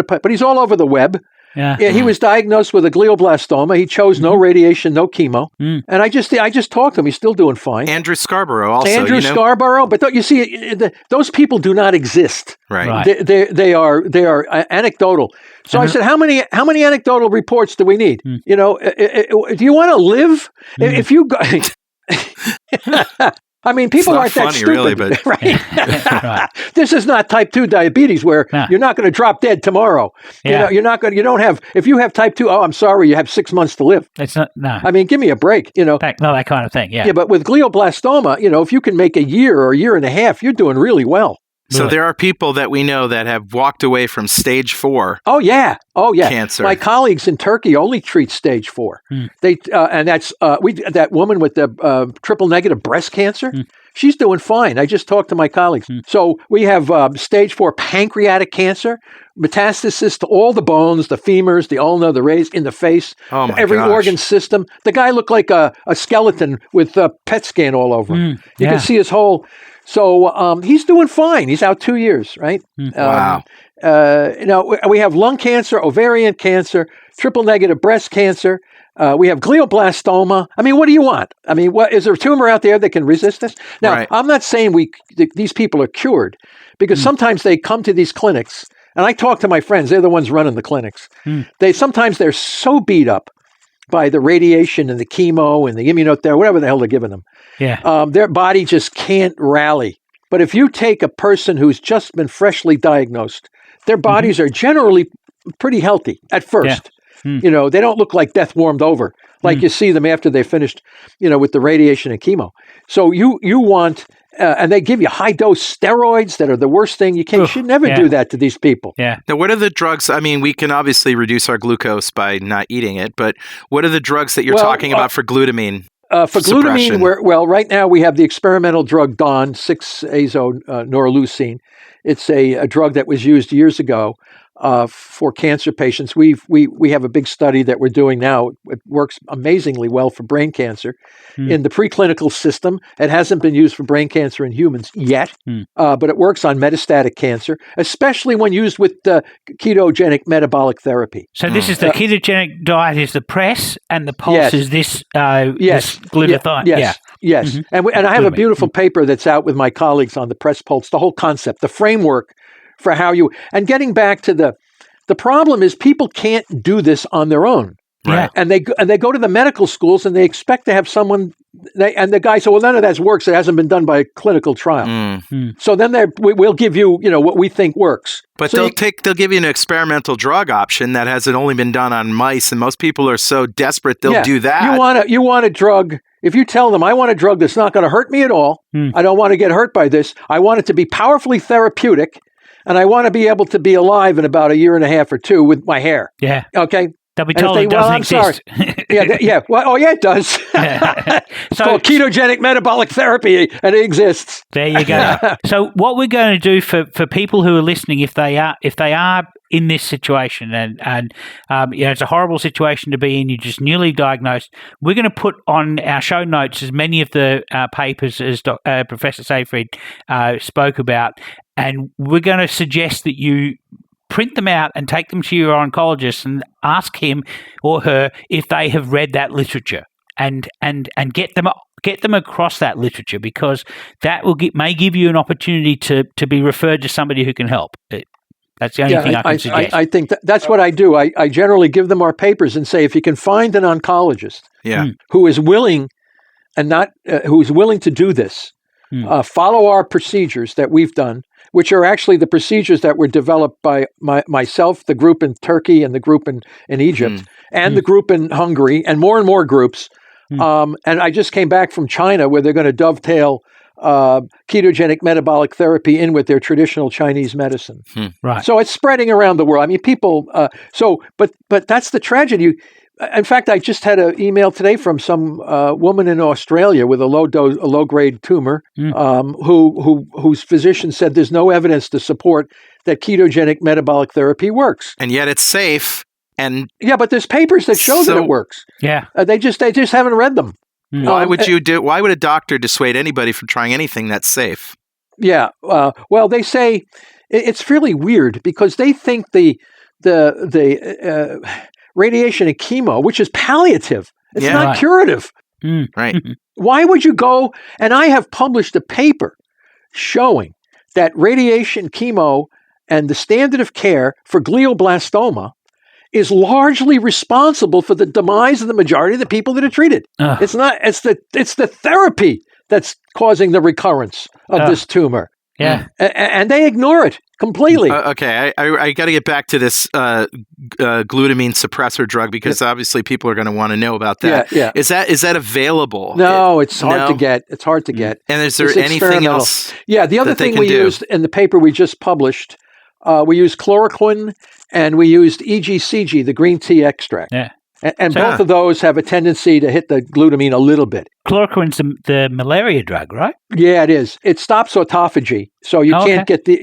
but he's all over the web. Yeah. He was diagnosed with a glioblastoma. He chose no radiation, no chemo. And I just talked to him. He's still doing fine. Andrew Scarborough also. Scarborough, but you see, those people do not exist. Right. They are anecdotal. So I said, how many anecdotal reports do we need? Do you want to live? If you go. I mean, people aren't that stupid, really, but right? This is not type 2 diabetes where you're not going to drop dead tomorrow. Yeah. You're not going. You don't have. If you have type 2, oh, I'm sorry, you have 6 months to live. It's not. No. I mean, give me a break. That kind of thing. Yeah. Yeah, but with glioblastoma, if you can make a year or a year and a half, you're doing really well. So there are people that we know that have walked away from stage 4. Oh yeah. Cancer. My colleagues in Turkey only treat stage 4. They and that's that woman with the triple negative breast cancer. She's doing fine. I just talked to my colleagues. So we have stage 4 pancreatic cancer, metastasis to all the bones, the femurs, the ulna, the rays in the face, every organ system. The guy looked like a skeleton with a PET scan all over him. You can see his whole. So he's doing fine. He's out 2 years, right? Wow. We have lung cancer, ovarian cancer, triple negative breast cancer. We have glioblastoma. I mean, what do you want? I mean, is there a tumor out there that can resist this? Now, I'm not saying these people are cured because sometimes they come to these clinics, and I talk to my friends. They're the ones running the clinics. Sometimes they're so beat up by the radiation and the chemo and the immunotherapy, whatever the hell they're giving them. Yeah. Their body just can't rally. But if you take a person who's just been freshly diagnosed, their bodies are generally pretty healthy at first. Yeah. They don't look like death warmed over like you see them after they finished, with the radiation and chemo. So you want, and they give you high dose steroids that are the worst thing you can. You should never do that to these people. Yeah. Now, what are the drugs? I mean, we can obviously reduce our glucose by not eating it, but what are the drugs that you're talking about for glutamine? For glutamine, right now we have the experimental drug DON, 6-azonoreleucine. It's a drug that was used years ago for cancer patients. We have a big study that we're doing now. It works amazingly well for brain cancer. In the preclinical system, it hasn't been used for brain cancer in humans yet, but it works on metastatic cancer, especially when used with ketogenic metabolic therapy. So this is the ketogenic diet is the press, and the pulse is this glutathione. Yes. And I have a beautiful paper that's out with my colleagues on the press pulse, the whole concept, the framework for how and getting back to the problem is people can't do this on their own. Right. And they go to the medical schools and they expect to have someone, and the guy said, well, none of that works. It hasn't been done by a clinical trial. So then we'll give you, what we think works. But they'll give you an experimental drug option that hasn't only been done on mice, and most people are so desperate they'll do that. You want a drug. If you tell them, I want a drug that's not going to hurt me at all, I don't want to get hurt by this. I want it to be powerfully therapeutic, and I want to be able to be alive in about a year and a half or 2 with my hair. Yeah. Okay. They'll be told it doesn't exist. Yeah. Well, it does. It's called ketogenic metabolic therapy, and it exists. There you go. So what we're going to do for people who are listening, if they are in this situation, and it's a horrible situation to be in, you're just newly diagnosed, we're going to put on our show notes as many of the papers as Professor Seyfried spoke about, and we're going to suggest that you print them out and take them to your oncologist and ask him or her if they have read that literature and get them across that literature, because that may give you an opportunity to be referred to somebody who can help. That's the only thing I can suggest. I think that's what I do. I generally give them our papers and say, if you can find an oncologist who is willing who's willing to do this, follow our procedures that we've done. which are actually the procedures that were developed by myself, the group in Turkey, and the group in Egypt, and the group in Hungary, and more groups. And I just came back from China, where they're going to dovetail ketogenic metabolic therapy in with their traditional Chinese medicine. Right. So it's spreading around the world. I mean, people. But that's the tragedy. In fact, I just had an email today from some woman in Australia with a low grade tumor, whose physician said there's no evidence to support that ketogenic metabolic therapy works, and yet it's safe. And yeah, but there's papers that show that it works. Yeah, they just haven't read them. Why would a doctor dissuade anybody from trying anything that's safe? Yeah, well, they say it's really weird because they think the radiation and chemo, which is palliative, it's not curative. Right. Why would you go? And I have published a paper showing that radiation, chemo, and the standard of care for glioblastoma is largely responsible for the demise of the majority of the people that are treated. It's not. It's the therapy that's causing the recurrence of this tumor. Yeah, and they ignore it completely. Okay, I got to get back to this glutamine suppressor drug because obviously people are going to want to know about that. Yeah. Is that available? No, it's hard to get. It's hard to get. And is there anything else? Yeah, the other thing we used in the paper we just published, we used chloroquine and we used EGCG, the green tea extract. Yeah. And both of those have a tendency to hit the glutamine a little bit. Chloroquine's the malaria drug, right? Yeah, it is. It stops autophagy, so you can't get the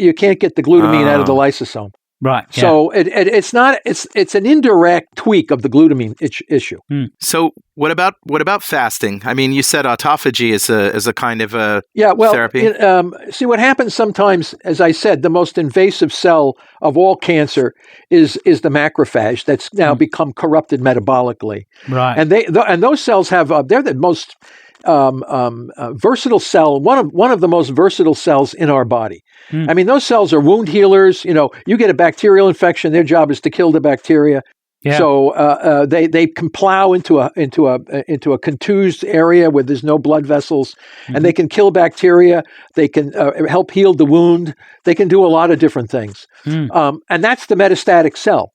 glutamine out of the lysosome. Right. Yeah. So it's not. It's an indirect tweak of the glutamine issue. So what about fasting? I mean, you said autophagy is a kind of a therapy. See what happens sometimes. As I said, the most invasive cell of all cancer is the macrophage that's now become corrupted metabolically. Right. And those cells have they're the most versatile cell, one of the most versatile cells in our body. I mean, those cells are wound healers. You know, you get a bacterial infection, their job is to kill the bacteria. Yeah. So they can plow into a contused area where there's no blood vessels, and they can kill bacteria. They can help heal the wound. They can do a lot of different things, and that's the metastatic cell.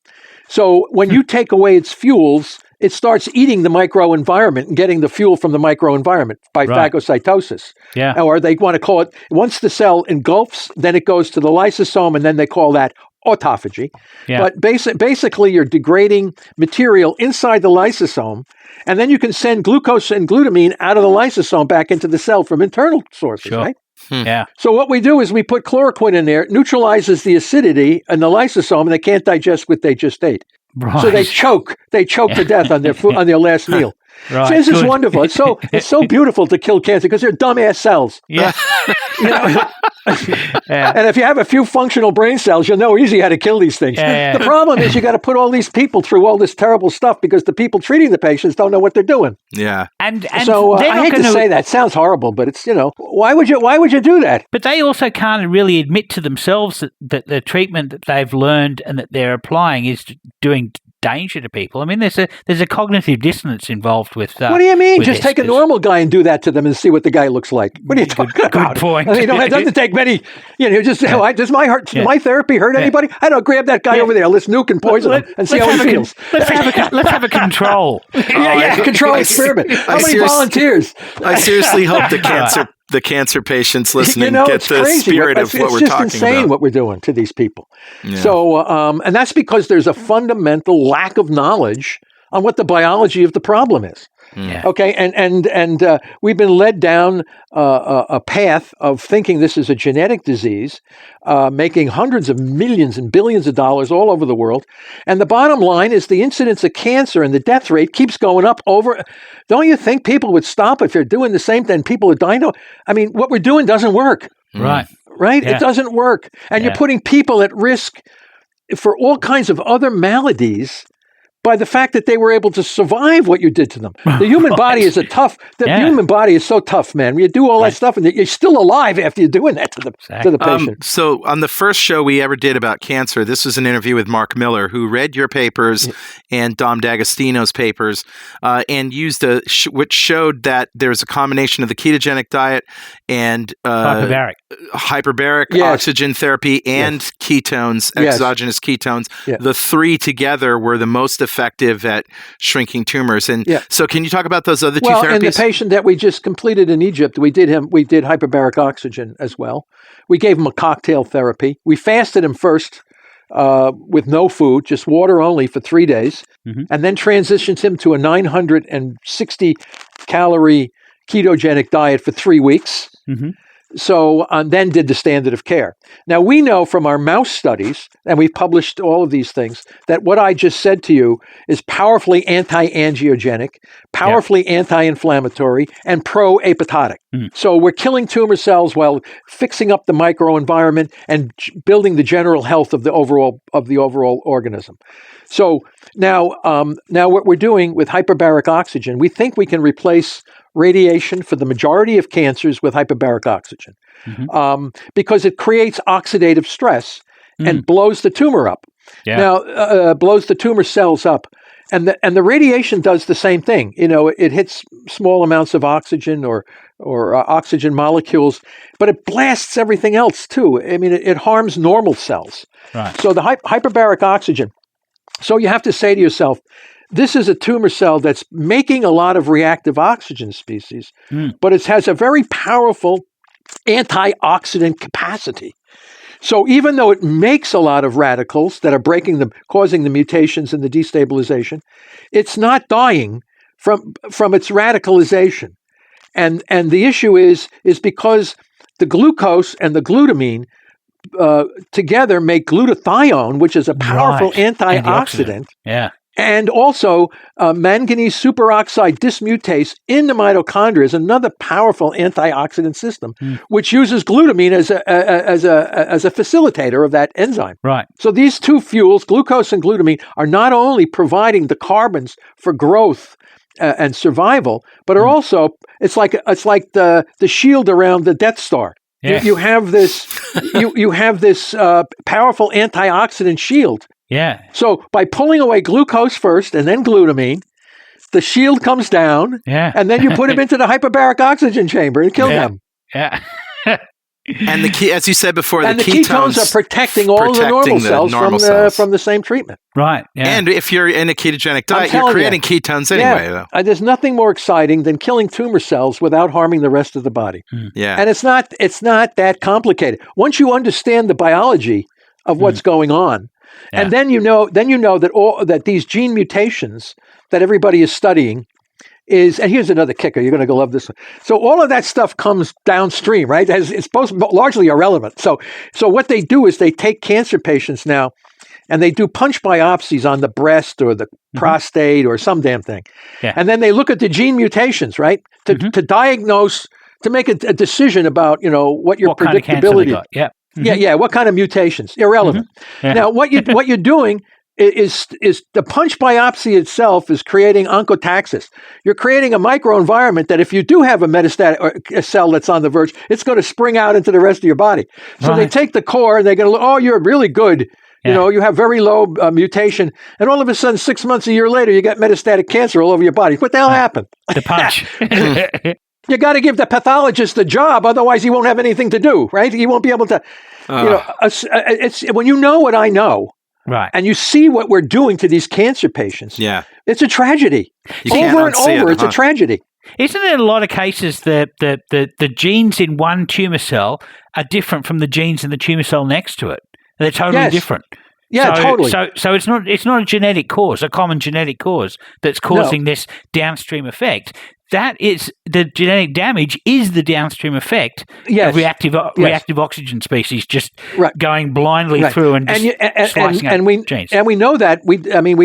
So when you take away its fuels, it starts eating the microenvironment and getting the fuel from the microenvironment by phagocytosis. Yeah. Or they want to call it, once the cell engulfs, then it goes to the lysosome, and then they call that autophagy. Yeah. But basically, you're degrading material inside the lysosome, and then you can send glucose and glutamine out of the lysosome back into the cell from internal sources, right? Yeah. So what we do is we put chloroquine in there, it neutralizes the acidity in the lysosome, and they can't digest what they just ate. Right. So they choke to death on their food, on their last meal. Right. So this is wonderful. It's so beautiful to kill cancer because they're dumbass cells. Yeah. You know? And if you have a few functional brain cells, you'll know easy how to kill these things. The problem is you got to put all these people through all this terrible stuff because the people treating the patients don't know what they're doing. Yeah. And so I hate to say that. It sounds horrible, but it's, why would you do that? But they also can't really admit to themselves that the treatment that they've learned and that they're applying is doing danger to people. I mean, there's a cognitive dissonance involved with. What do you mean? Just take a normal guy and do that to them and see what the guy looks like. What are you talking about? Good point. I mean, it doesn't take many. Does my therapy hurt anybody? I don't grab that guy over there. Let's nuke and poison him and see how he feels. Let's have a control. Control experiment. How many volunteers? I seriously hope the cancer patients listening get the spirit of what we're talking about. It's just insane what we're doing to these people. Yeah. So, and that's because there's a fundamental lack of knowledge on what the biology of the problem is. Yeah. Okay, and we've been led down a path of thinking this is a genetic disease, making hundreds of millions and billions of dollars all over the world. And the bottom line is the incidence of cancer and the death rate keeps going up over. Don't you think people would stop if they're doing the same thing? People are dying. I mean, what we're doing doesn't work. Right. Right? Yeah. It doesn't work. And you're putting people at risk for all kinds of other maladies by the fact that they were able to survive what you did to them. The human body is the human body is so tough, man. You do all that stuff and you're still alive after you're doing that to the patient. So on the first show we ever did about cancer, this was an interview with Mark Miller, who read your papers and Dom D'Agostino's papers and used which showed that there's a combination of the ketogenic diet and hyperbaric oxygen therapy and ketones, exogenous ketones. Yeah. The three together were the most effective at shrinking tumors. And so can you talk about those other two therapies? Well, and the patient that we just completed in Egypt, we did hyperbaric oxygen as well. We gave him a cocktail therapy. We fasted him first with no food, just water only for 3 days, and then transitioned him to a 960 calorie ketogenic diet for 3 weeks. So then did the standard of care. Now, we know from our mouse studies, and we've published all of these things, that what I just said to you is powerfully anti-angiogenic, powerfully anti-inflammatory, and pro-apoptotic. So we're killing tumor cells while fixing up the microenvironment and building the general health of the overall organism. So now what we're doing with hyperbaric oxygen, we think we can replace radiation for the majority of cancers with hyperbaric oxygen because it creates oxidative stress and blows the tumor up. Now, blows the tumor cells up. And the radiation does the same thing. It hits small amounts of oxygen or oxygen molecules, but it blasts everything else too. I mean, it harms normal cells. Right. So the hyperbaric oxygen. So you have to say to yourself, this is a tumor cell that's making a lot of reactive oxygen species, but it has a very powerful antioxidant capacity. So even though it makes a lot of radicals that are breaking them, causing the mutations and the destabilization, it's not dying from its radicalization. And the issue is because the glucose and the glutamine together make glutathione, which is a powerful antioxidant. Yeah. And also, manganese superoxide dismutase in the mitochondria is another powerful antioxidant system, which uses glutamine as a facilitator of that enzyme. Right. So these two fuels, glucose and glutamine, are not only providing the carbons for growth and survival, but are also it's like the shield around the Death Star. Yes. You have this you have this powerful antioxidant shield. Yeah. So by pulling away glucose first and then glutamine, the shield comes down, and then you put them into the hyperbaric oxygen chamber and kill them. Yeah. And as you said before, the ketones are protecting all the normal cells from the same treatment. Right. Yeah. And if you're in a ketogenic diet, you're creating ketones anyway, though. There's nothing more exciting than killing tumor cells without harming the rest of the body. Yeah. And it's not that complicated. Once you understand the biology of what's going on, and then you know that these gene mutations that everybody is studying and here's another kicker. You're going to go love this one. So all of that stuff comes downstream, right? It's largely irrelevant. So what they do is they take cancer patients now, and they do punch biopsies on the breast or the prostate or some damn thing, and then they look at the gene mutations, right, to diagnose, to make a decision about what your predictability. What kind of mutations? Irrelevant. Now, what you're doing is the punch biopsy itself is creating oncotaxis. You're creating a microenvironment that if you do have a metastatic or a cell that's on the verge, it's going to spring out into the rest of your body. So they take the core and they're going to look, oh, you're really good. You have very low mutation. And all of a sudden, 6 months, a year later, you got metastatic cancer all over your body. What the hell happened? The punch. You got to give the pathologist the job, otherwise he won't have anything to do, right? He won't be able to, it's when you know what I know, right, and you see what we're doing to these cancer patients, it's a tragedy. Over and over, it's a tragedy. Isn't it in a lot of cases that the genes in one tumor cell are different from the genes in the tumor cell next to it? They're totally different. Yeah, totally. So it's not a genetic cause, a common genetic cause that's causing this downstream effect. that is the genetic damage is the downstream effect of reactive oxygen species just going blindly through and slicing up genes. And we know that we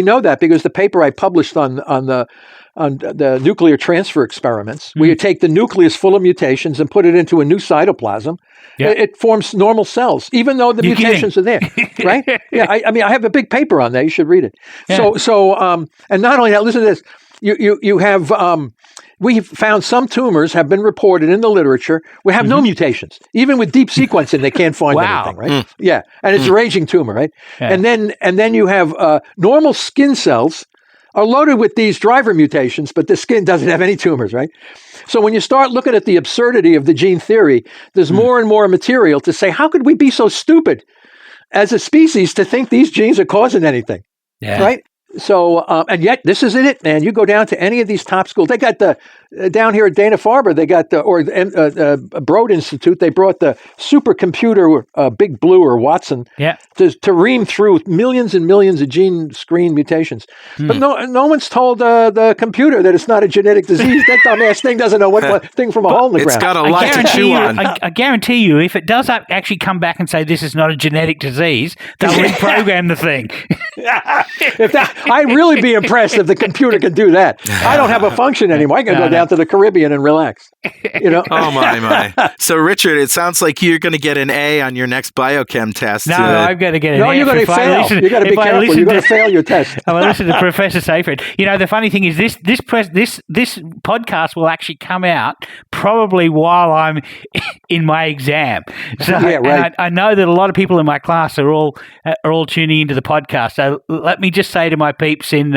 know that because the paper I published on the nuclear transfer experiments, where you take the nucleus full of mutations and put it into a new cytoplasm, it forms normal cells, even though the mutations are there, right? Yeah, I have a big paper on that. You should read it. Yeah. So, and not only that, listen to this. You have we found some tumors have been reported in the literature. We have no mutations, even with deep sequencing. They can't find anything, right? Yeah, and it's a raging tumor, right? Yeah. And then you have normal skin cells are loaded with these driver mutations, but the skin doesn't have any tumors, right? So when you start looking at the absurdity of the gene theory, there's more and more material to say, how could we be so stupid as a species to think these genes are causing anything, right? So, and yet this isn't it, man. You go down to any of these top schools. They got the, down here at Dana-Farber, they got the, Broad Institute, they brought the supercomputer Big Blue or Watson to ream through millions and millions of gene screen mutations. But no one's told the computer that it's not a genetic disease. That dumbass thing doesn't know what thing from a hole in the ground. It's got a lot to chew on. I guarantee you, if it does actually come back and say this is not a genetic disease, they'll reprogram the thing. I'd really be impressed if the computer could do that. I don't have a function anymore. I can go down to the Caribbean and relax. You know? Oh, my. So, Richard, it sounds like you're going to get an A on your next biochem test. No, I've got to get an A. No, you're going to fail. You've got to be careful. You're going to fail your test. I'm going to listen to Professor Seyfried. You know, the funny thing is this podcast will actually come out probably while I'm in my exam. So, and I know that a lot of people in my class are all tuning into the podcast. So let me just say to my peeps in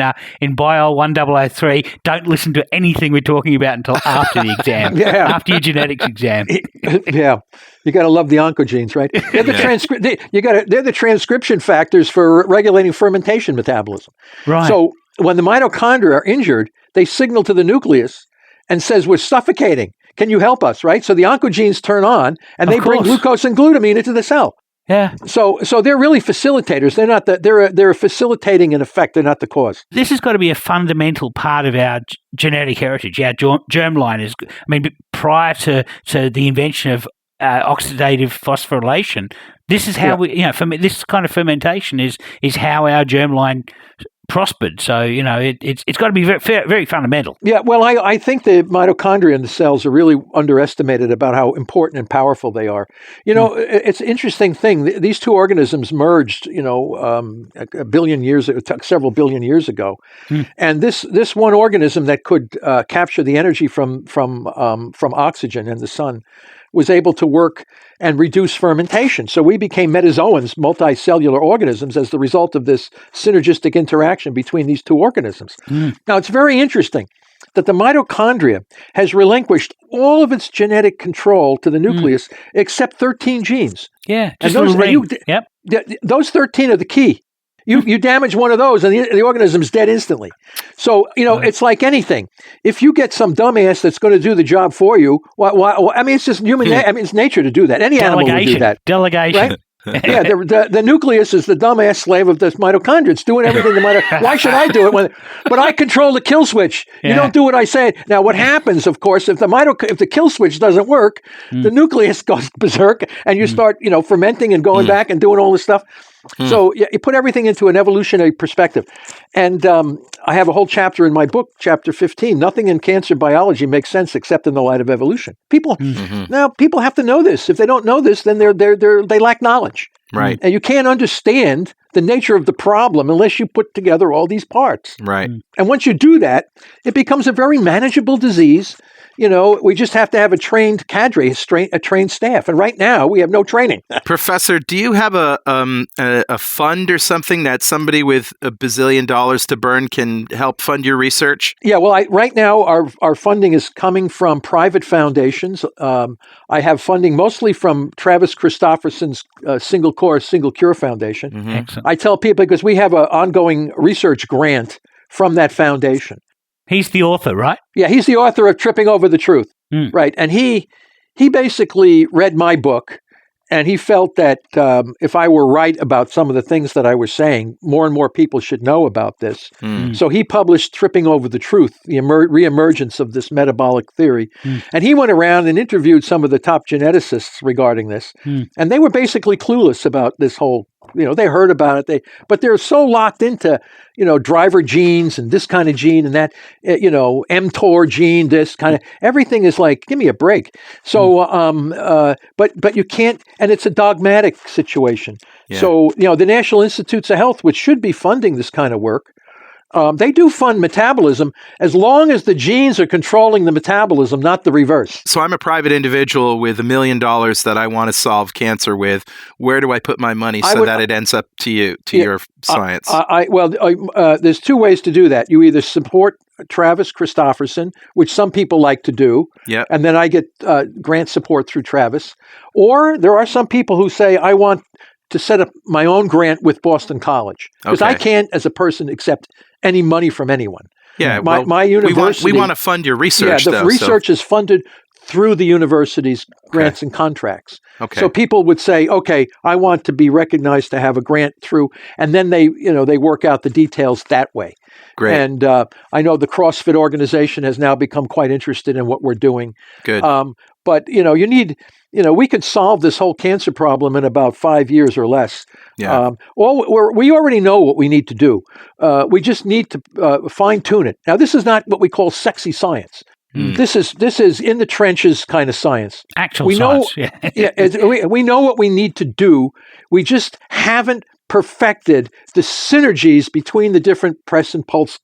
Bio 1003, don't listen to anything we're talking about until after the exam, after your genetics exam. Yeah, you got to love the oncogenes, right? They're the they're the transcription factors for regulating fermentation metabolism. Right. So when the mitochondria are injured, they signal to the nucleus and says, "We're suffocating. Can you help us?" Right. So the oncogenes turn on and they bring glucose and glutamine into the cell. Yeah. So they're really facilitators. They're not they're facilitating an effect. They're not the cause. This has got to be a fundamental part of our genetic heritage. Our germline is. I mean, prior to the invention of oxidative phosphorylation, this is how we. You know, this kind of fermentation is how our germline prospered. So, you know, it's got to be very, very fundamental. Yeah, well, I think the mitochondria in the cells are really underestimated about how important and powerful they are. You know, it's an interesting thing. These two organisms merged, you know, a billion years, it took several billion years ago. And this one organism that could capture the energy from oxygen and the sun was able to work and reduce fermentation. So we became metazoans, multicellular organisms, as the result of this synergistic interaction between these two organisms. Now, it's very interesting that the mitochondria has relinquished all of its genetic control to the nucleus except 13 genes. Yeah, just those 13 are the key. You damage one of those and the organism's dead instantly. So, you know, it's like anything. If you get some dumbass that's going to do the job for you, I mean, it's just human. I mean, it's nature to do that. Any animal will do that. Delegation. Right? Yeah, the nucleus is the dumbass slave of this mitochondria. It's doing everything. Why should I do it? But I control the kill switch. You don't do what I say. Now, what happens, of course, if the kill switch doesn't work, the nucleus goes berserk, and you start, you know, fermenting and going back and doing all this stuff. So you put everything into an evolutionary perspective. And I have a whole chapter in my book, chapter 15, Nothing in Cancer Biology Makes Sense Except in the Light of Evolution. People have to know this. If they don't know this, then they lack knowledge. Right. And you can't understand the nature of the problem unless you put together all these parts. Right. And once you do that, it becomes a very manageable disease. You know, we just have to have a trained cadre, a trained staff. And right now, we have no training. Professor, do you have a fund or something that somebody with $1 bazillion to burn can help fund your research? Yeah, well, right now, our funding is coming from private foundations. I have funding mostly from Travis Christofferson's Single Core, Single Cure Foundation. Excellent. I tell people because we have an ongoing research grant from that foundation. He's the author, right? Yeah, he's the author of Tripping Over the Truth, right? And he basically read my book And he felt that if I were right about some of the things that I was saying, more and more people should know about this. So he published Tripping Over the Truth, the reemergence of this metabolic theory. And he went around and interviewed some of the top geneticists regarding this. And they were basically clueless about this whole, they heard about it, but they're so locked into, driver genes and this kind of gene and that, mTOR gene, this kind of, everything is like, give me a break. So, but you can't, and it's a dogmatic situation. Yeah. So, the National Institutes of Health, which should be funding this kind of work, they do fund metabolism as long as the genes are controlling the metabolism, not the reverse. So I'm a private individual with $1 million that I want to solve cancer with. Where do I put my money that it ends up to you, your science? There's two ways to do that. You either support Travis Christofferson, which some people like to do, and then I get grant support through Travis. Or there are some people who say, I want to set up my own grant with Boston College, because I can't, as a person, accept any money from anyone. Yeah, my university. We want to fund your research. Yeah, the research is funded through the university's grants and contracts. Okay. So people would say, okay, I want to be recognized to have a grant through, and then they work out the details that way. Great. And I know the CrossFit organization has now become quite interested in what we're doing. Good. But you need, we could solve this whole cancer problem in about 5 years or less. Yeah. We already know what we need to do. We just need to fine tune it. Now, this is not what we call sexy science. This is in the trenches kind of science. Actual science. We know what we need to do. We just haven't perfected the synergies between the different press and pulse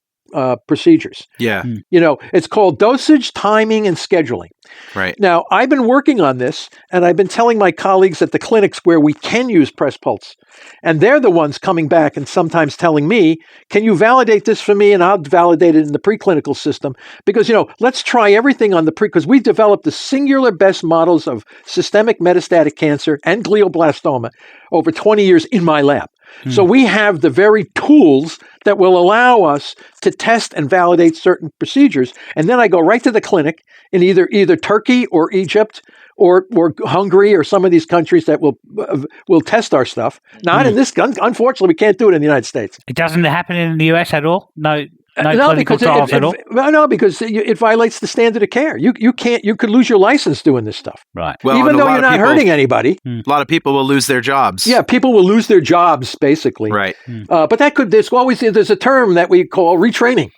procedures. Yeah. It's called dosage, timing, and scheduling. Right. Now, I've been working on this, and I've been telling my colleagues at the clinics where we can use press pulse, and they're the ones coming back and sometimes telling me, can you validate this for me? And I'll validate it in the preclinical system, because, let's try everything on because we developed the singular best models of systemic metastatic cancer and glioblastoma over 20 years in my lab. So we have the very tools that will allow us to test and validate certain procedures. And then I go right to the clinic in either Turkey or Egypt or Hungary or some of these countries that will test our stuff. Not in this, unfortunately, we can't do it in the United States. It doesn't happen in the US at all? No clinical trials at all? No, because it violates the standard of care. You could lose your license doing this stuff. Right. Well, even though you're not hurting anybody. A lot of people will lose their jobs. Yeah, people will lose their jobs, basically. Right. But there's a term that we call retraining.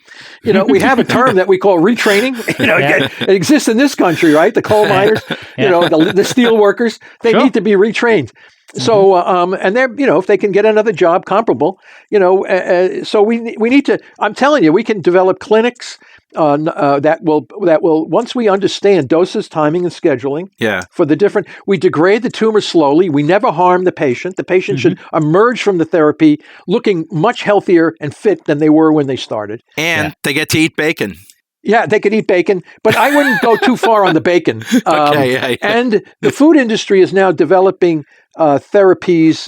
We have a term that we call retraining. It exists in this country, right? The coal miners, the steel workers, they need to be retrained. So, and they're, if they can get another job comparable, so we need to, I'm telling you, we can develop clinics that will, once we understand doses, timing, and scheduling for the different, we degrade the tumor slowly. We never harm the patient. The patient should emerge from the therapy looking much healthier and fit than they were when they started. And they get to eat bacon. Yeah, they could eat bacon, but I wouldn't go too far on the bacon. And the food industry is now developing therapies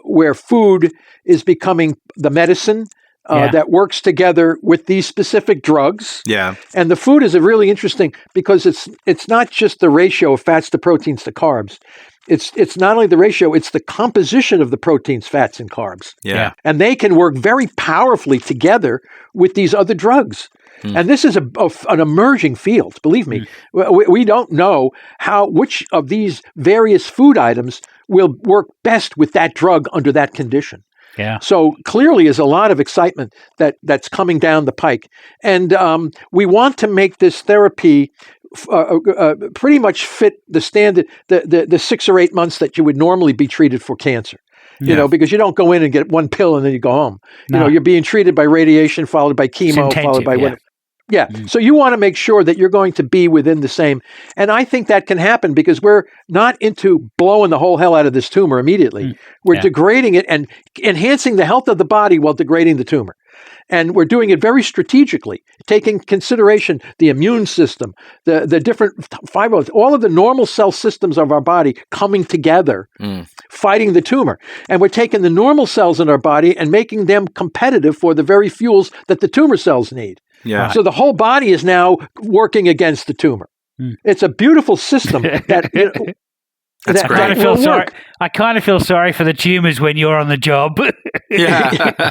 where food is becoming the medicine that works together with these specific drugs. Yeah. And the food is really interesting because it's not just the ratio of fats to proteins to carbs. It's not only the ratio, it's the composition of the proteins, fats, and carbs. Yeah. And they can work very powerfully together with these other drugs. And this is an emerging field, believe me. We don't know which of these various food items will work best with that drug under that condition. Yeah. So clearly there's a lot of excitement that's coming down the pike. And we want to make this therapy pretty much fit the standard, the 6 or 8 months that you would normally be treated for cancer. Because you don't go in and get one pill and then you go home. No. You're being treated by radiation, followed by chemo, followed by whatever. Yeah. So you want to make sure that you're going to be within the same. And I think that can happen because we're not into blowing the whole hell out of this tumor immediately. We're degrading it and enhancing the health of the body while degrading the tumor. And we're doing it very strategically, taking consideration the immune system, the different fibroids, all of the normal cell systems of our body coming together, fighting the tumor. And we're taking the normal cells in our body and making them competitive for the very fuels that the tumor cells need. Yeah. So the whole body is now working against the tumor. It's a beautiful system that That's great. I kind of feel sorry for the tumors when you're on the job. Yeah.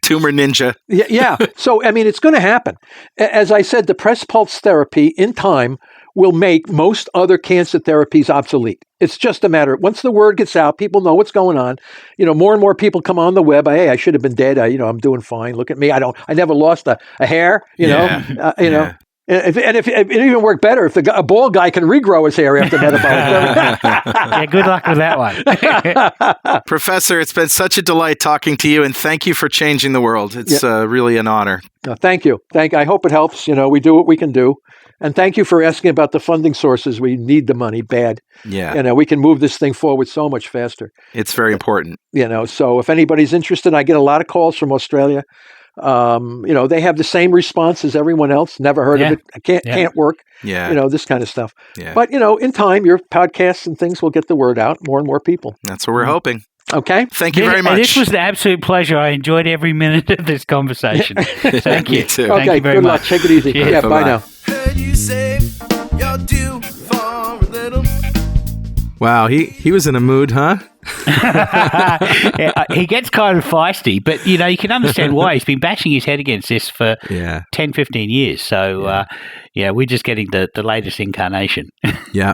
Tumor ninja. Yeah. So, I mean, it's going to happen. As I said, the press pulse therapy in time will make most other cancer therapies obsolete. It's just a matter. Once the word gets out, people know what's going on. More and more people come on the web. Hey, I should have been dead. I'm doing fine. Look at me. I never lost a hair. Yeah. And if it even worked better if a bald guy can regrow his hair after metabolic therapy. Yeah, good luck with that one. Professor, it's been such a delight talking to you, and thank you for changing the world. It's really an honor. Thank you. I hope it helps. We do what we can do. And thank you for asking about the funding sources. We need the money bad. Yeah. We can move this thing forward so much faster. It's very important. So if anybody's interested, I get a lot of calls from Australia. They have the same response as everyone else. Never heard of it. Can't work. Yeah. This kind of stuff. Yeah. But, in time, your podcasts and things will get the word out. More and more people. That's what we're hoping. Okay. Thank you very much. This was an absolute pleasure. I enjoyed every minute of this conversation. Thank you. Me too. Okay, Thank you very good much. luck. Take it easy. Cheers. Yeah, bye now. Heard you say you're due for a little. Wow, he was in a mood, huh? He gets kind of feisty, but you can understand why. He's been bashing his head against this for 10, 15 years. So, we're just getting the latest incarnation. Yeah.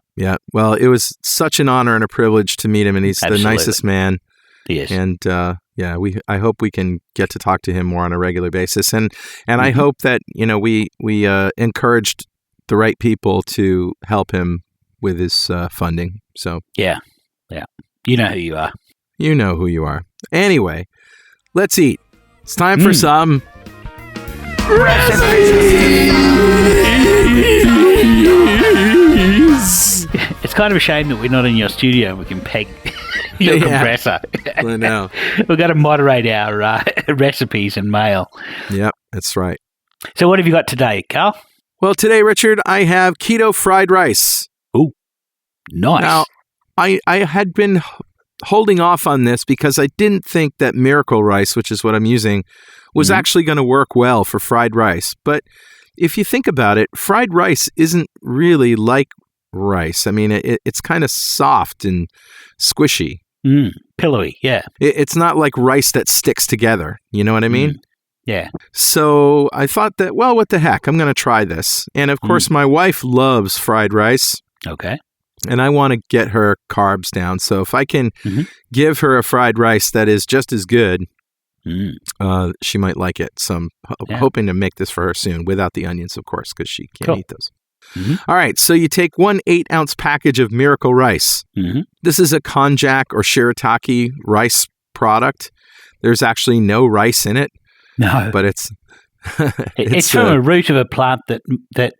Well, it was such an honor and a privilege to meet him, and he's the nicest man. He is. And I hope we can get to talk to him more on a regular basis, and I hope that we encouraged the right people to help him with his funding. So yeah, you know who you are. You know who you are. Anyway, let's eat. It's time for some recipes. It's kind of a shame that we're not in your studio and we can peg your compressor. I know. We've got to moderate our recipes and mail. Yep, that's right. So what have you got today, Carl? Well, today, Richard, I have keto fried rice. Ooh, nice. Now, I had been holding off on this because I didn't think that Miracle Rice, which is what I'm using, was actually going to work well for fried rice. But if you think about it, fried rice isn't really like rice. I mean, it's kind of soft and squishy. Pillowy, yeah. It's not like rice that sticks together. You know what I mean? Yeah. So I thought that, well, what the heck? I'm going to try this. And of course, my wife loves fried rice. Okay. And I want to get her carbs down. So if I can give her a fried rice that is just as good, she might like it. So I'm hoping to make this for her soon without the onions, of course, because she can't eat those. All right. So you take 1 8-ounce package of Miracle Rice. This is a konjac or shirataki rice product. There's actually no rice in it. No. But it's from a root of a plant that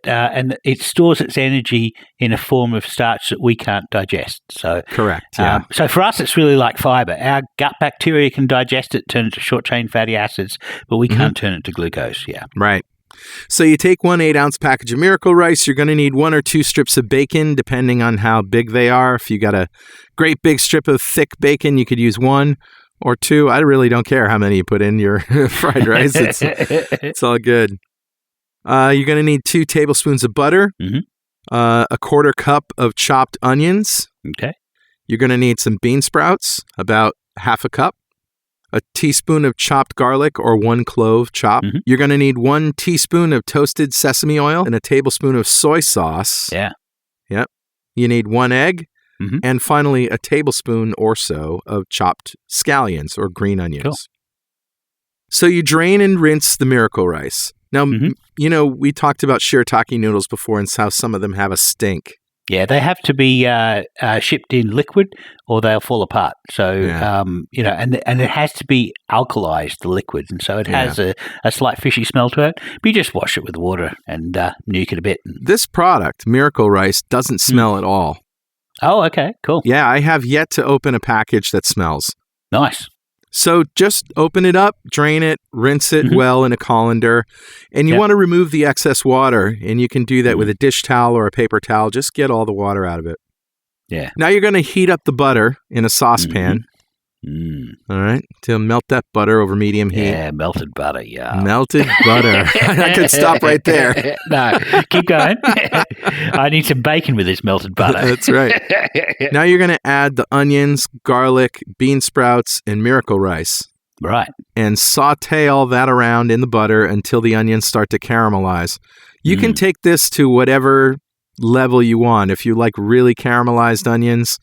and it stores its energy in a form of starch that we can't digest. So correct. Yeah. So for us, it's really like fiber. Our gut bacteria can digest it, turn it to short chain fatty acids, but we can't turn it to glucose. Yeah. Right. So you take 1 8-ounce package of Miracle Rice. You're going to need 1 or 2 strips of bacon, depending on how big they are. If you got a great big strip of thick bacon, you could use 1. Or 2. I really don't care how many you put in your fried rice. It's all good. You're going to need 2 tablespoons of butter, a 1/4 cup of chopped onions. Okay. You're going to need some bean sprouts, about 1/2 cup, a teaspoon of chopped garlic or 1 clove chopped. You're going to need 1 teaspoon of toasted sesame oil and a tablespoon of soy sauce. Yeah. Yep. You need 1 egg. And finally, a tablespoon or so of chopped scallions or green onions. Cool. So you drain and rinse the Miracle Rice. Now, we talked about shirataki noodles before and how some of them have a stink. Yeah, they have to be shipped in liquid or they'll fall apart. So, and it has to be alkalized, the liquid. And so it has a slight fishy smell to it. But you just wash it with water and nuke it a bit. This product, Miracle Rice, doesn't smell at all. Oh, okay, cool. Yeah, I have yet to open a package that smells. Nice. So just open it up, drain it, rinse it well in a colander, and you want to remove the excess water, and you can do that with a dish towel or a paper towel. Just get all the water out of it. Yeah. Now you're going to heat up the butter in a saucepan. All right. To melt that butter over medium heat. Yeah, melted butter, yeah. Melted butter. I could stop right there. No, keep going. I need some bacon with this melted butter. That's right. Now you're going to add the onions, garlic, bean sprouts, and miracle rice. Right. And saute all that around in the butter until the onions start to caramelize. You can take this to whatever level you want. If you like really caramelized onions,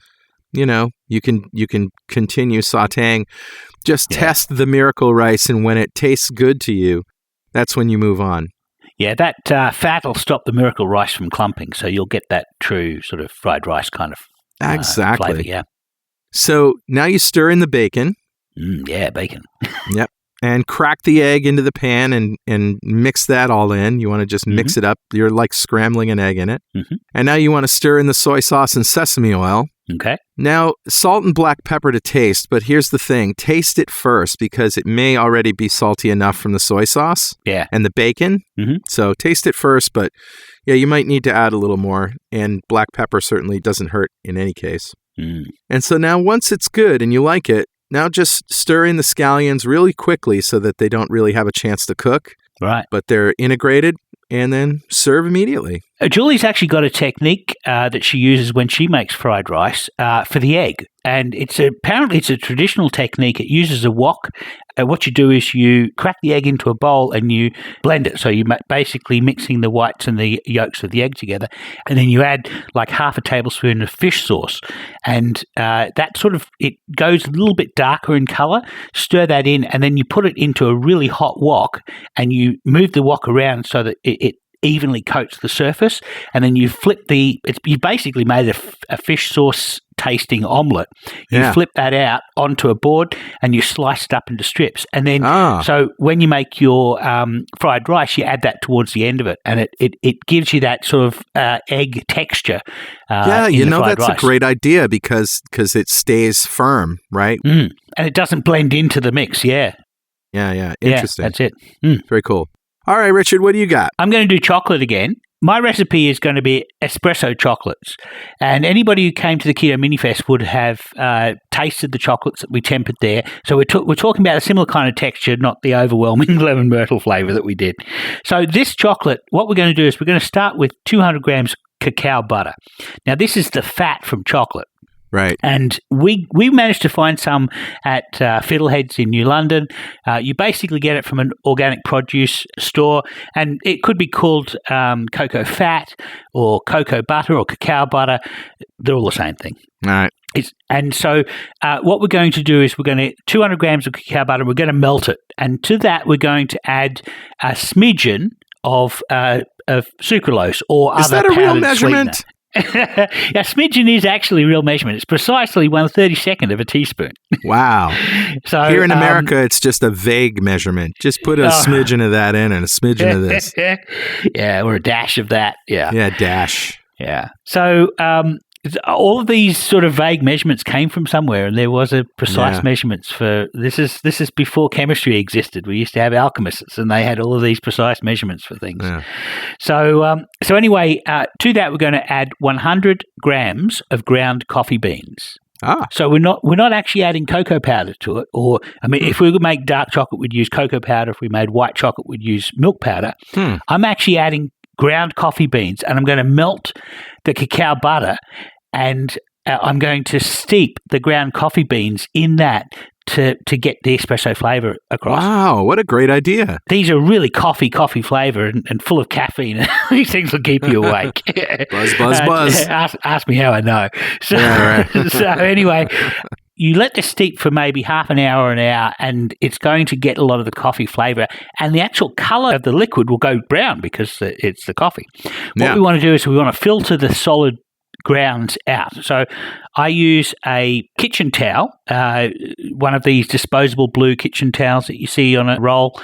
you can continue sautéing. Just test the miracle rice, and when it tastes good to you, that's when you move on. Yeah, that fat will stop the miracle rice from clumping, so you'll get that true sort of fried rice kind of exactly flavor, yeah. So now you stir in the bacon. Yeah, bacon. Yep. And crack the egg into the pan and mix that all in. You want to just mix it up. You're like scrambling an egg in it. And now you want to stir in the soy sauce and sesame oil. Okay. Now, salt and black pepper to taste, but here's the thing. Taste it first because it may already be salty enough from the soy sauce and the bacon. So taste it first, but yeah, you might need to add a little more. And black pepper certainly doesn't hurt in any case. And so now once it's good and you like it, now just stir in the scallions really quickly so that they don't really have a chance to cook. Right. But they're integrated, and then serve immediately. Julie's actually got a technique that she uses when she makes fried rice for the egg. And apparently it's a traditional technique. It uses a wok. What you do is you crack the egg into a bowl and you blend it. So you're basically mixing the whites and the yolks of the egg together. And then you add like half a tablespoon of fish sauce. And that sort of, it goes a little bit darker in color. Stir that in, and then you put it into a really hot wok and you move the wok around so that it evenly coats the surface, and then you flip you basically made a fish sauce tasting omelette. You flip that out onto a board and you slice it up into strips. And then, so when you make your fried rice, you add that towards the end of it, and it gives you that sort of egg texture. That's a great idea because it stays firm, right? And it doesn't blend into the mix. Yeah. Interesting. That's it. Very cool. All right, Richard, what do you got? I'm going to do chocolate again. My recipe is going to be espresso chocolates. And anybody who came to the Keto Mini Fest would have tasted the chocolates that we tempered there. So we're talking about a similar kind of texture, not the overwhelming lemon myrtle flavour that we did. So this chocolate, what we're going to do is we're going to start with 200 grams cacao butter. Now, this is the fat from chocolate. Right. And we managed to find some at Fiddleheads in New London. You basically get it from an organic produce store, and it could be called cocoa fat or cocoa butter or cacao butter. They're all the same thing. All right. So what we're going to do is we're going to 200 grams of cacao butter, we're going to melt it. And to that, we're going to add a smidgen of sucralose or other powdered sweetener. Is that a real measurement? A smidgen is actually a real measurement. It's precisely 1/32 of a teaspoon. Wow. So here in America, it's just a vague measurement. Just put a smidgen of that in and a smidgen of this. Yeah, or a dash of that. Yeah. Yeah, dash. Yeah. So all of these sort of vague measurements came from somewhere, and there was a precise measurements for this is before chemistry existed. We used to have alchemists, and they had all of these precise measurements for things. Yeah. So anyway, to that we're going to add 100 grams of ground coffee beans. So we're not actually adding cocoa powder to it, or if we would make dark chocolate, we'd use cocoa powder. If we made white chocolate, we'd use milk powder. I'm actually adding ground coffee beans, and I'm going to melt the cacao butter. And I'm going to steep the ground coffee beans in that to get the espresso flavour across. Wow, what a great idea. These are really coffee flavour and full of caffeine. These things will keep you awake. Buzz. Ask me how I know. So, so anyway, you let this steep for maybe half an hour, and it's going to get a lot of the coffee flavour, and the actual colour of the liquid will go brown because it's the coffee. What we want to do is we want to filter the solid grounds out. So I use a kitchen towel, one of these disposable blue kitchen towels that you see on a roll.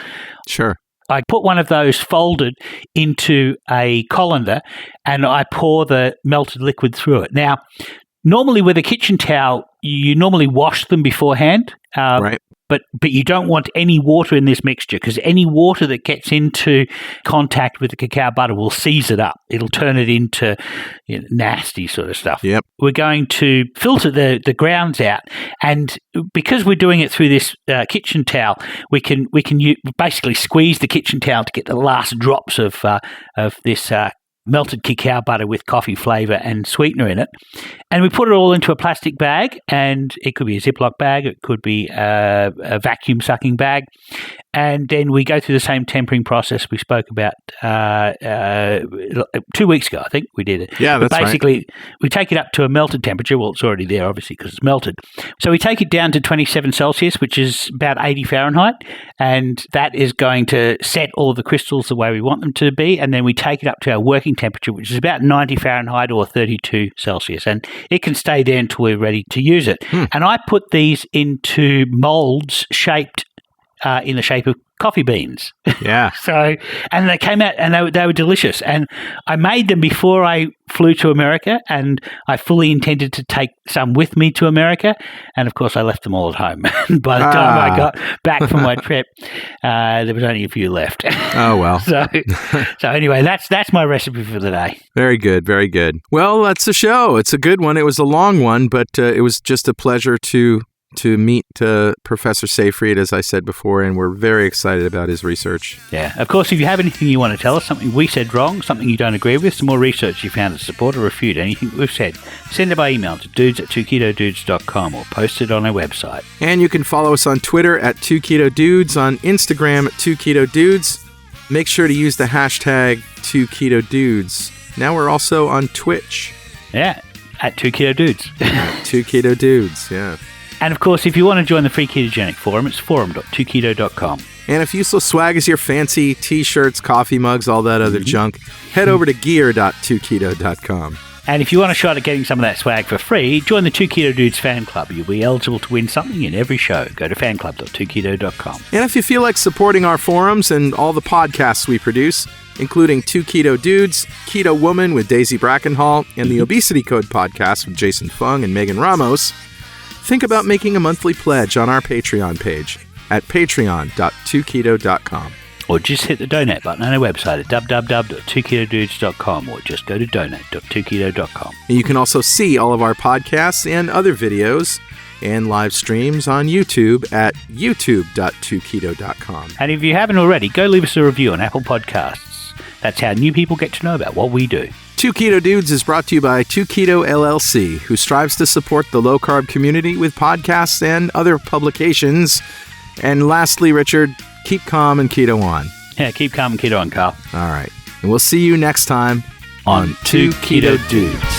Sure. I put one of those folded into a colander, and I pour the melted liquid through it. Now, normally with a kitchen towel, you normally wash them beforehand. Right. but you don't want any water in this mixture, because any water that gets into contact with the cacao butter will seize it up. It'll turn it into nasty sort of stuff. Yep. We're going to filter the grounds out, and because we're doing it through this kitchen towel, we can basically squeeze the kitchen towel to get the last drops of this melted cacao butter with coffee flavour and sweetener in it. And we put it all into a plastic bag, and it could be a Ziploc bag, it could be a vacuum sucking bag. And then we go through the same tempering process we spoke about 2 weeks ago, I think we did it. Yeah, that's basically, we take it up to a melted temperature. Well, it's already there, obviously, because it's melted. So we take it down to 27 Celsius, which is about 80 Fahrenheit, and that is going to set all of the crystals the way we want them to be. And then we take it up to our working temperature, which is about 90 Fahrenheit or 32 Celsius, and it can stay there until we're ready to use it. And I put these into molds shaped in the shape of coffee beans. Yeah. So, and they came out and they were delicious. And I made them before I flew to America, and I fully intended to take some with me to America. And of course, I left them all at home. By the time I got back from my trip, there was only a few left. Oh, well. So anyway, that's my recipe for the day. Very good. Very good. Well, that's the show. It's a good one. It was a long one, but it was just a pleasure to meet Professor Seyfried, as I said before, and we're very excited about his research. Yeah. Of course, if you have anything you want to tell us, something we said wrong, something you don't agree with, some more research you found to support or refute anything we've said, send it by email to dudes@twoketodudes.com or post it on our website. And you can follow us on Twitter at 2KetoDudes, on Instagram at 2KetoDudes. Make sure to use the hashtag 2KetoDudes. Now we're also on Twitch. Yeah, at 2KetoDudes. 2KetoDudes, yeah. And of course, if you want to join the free ketogenic forum, it's forum.2keto.com. And if useless swag is your fancy t-shirts, coffee mugs, all that other junk, head over to gear.2keto.com. And if you want a shot at getting some of that swag for free, join the 2 Keto Dudes fan club. You'll be eligible to win something in every show. Go to fanclub.2keto.com. And if you feel like supporting our forums and all the podcasts we produce, including 2 Keto Dudes, Keto Woman with Daisy Brackenhall, and the Obesity Code podcast with Jason Fung and Megan Ramos, think about making a monthly pledge on our Patreon page at patreon.2keto.com. Or just hit the donate button on our website at www.2ketodudes.com, or just go to donate.2keto.com. And you can also see all of our podcasts and other videos and live streams on YouTube at youtube.2keto.com. And if you haven't already, go leave us a review on Apple Podcasts. That's how new people get to know about what we do. 2 Keto Dudes is brought to you by 2 Keto LLC, who strives to support the low-carb community with podcasts and other publications. And lastly, Richard, keep calm and keto on. Yeah, keep calm and keto on, Carl. All right. And we'll see you next time on 2 Keto Dudes.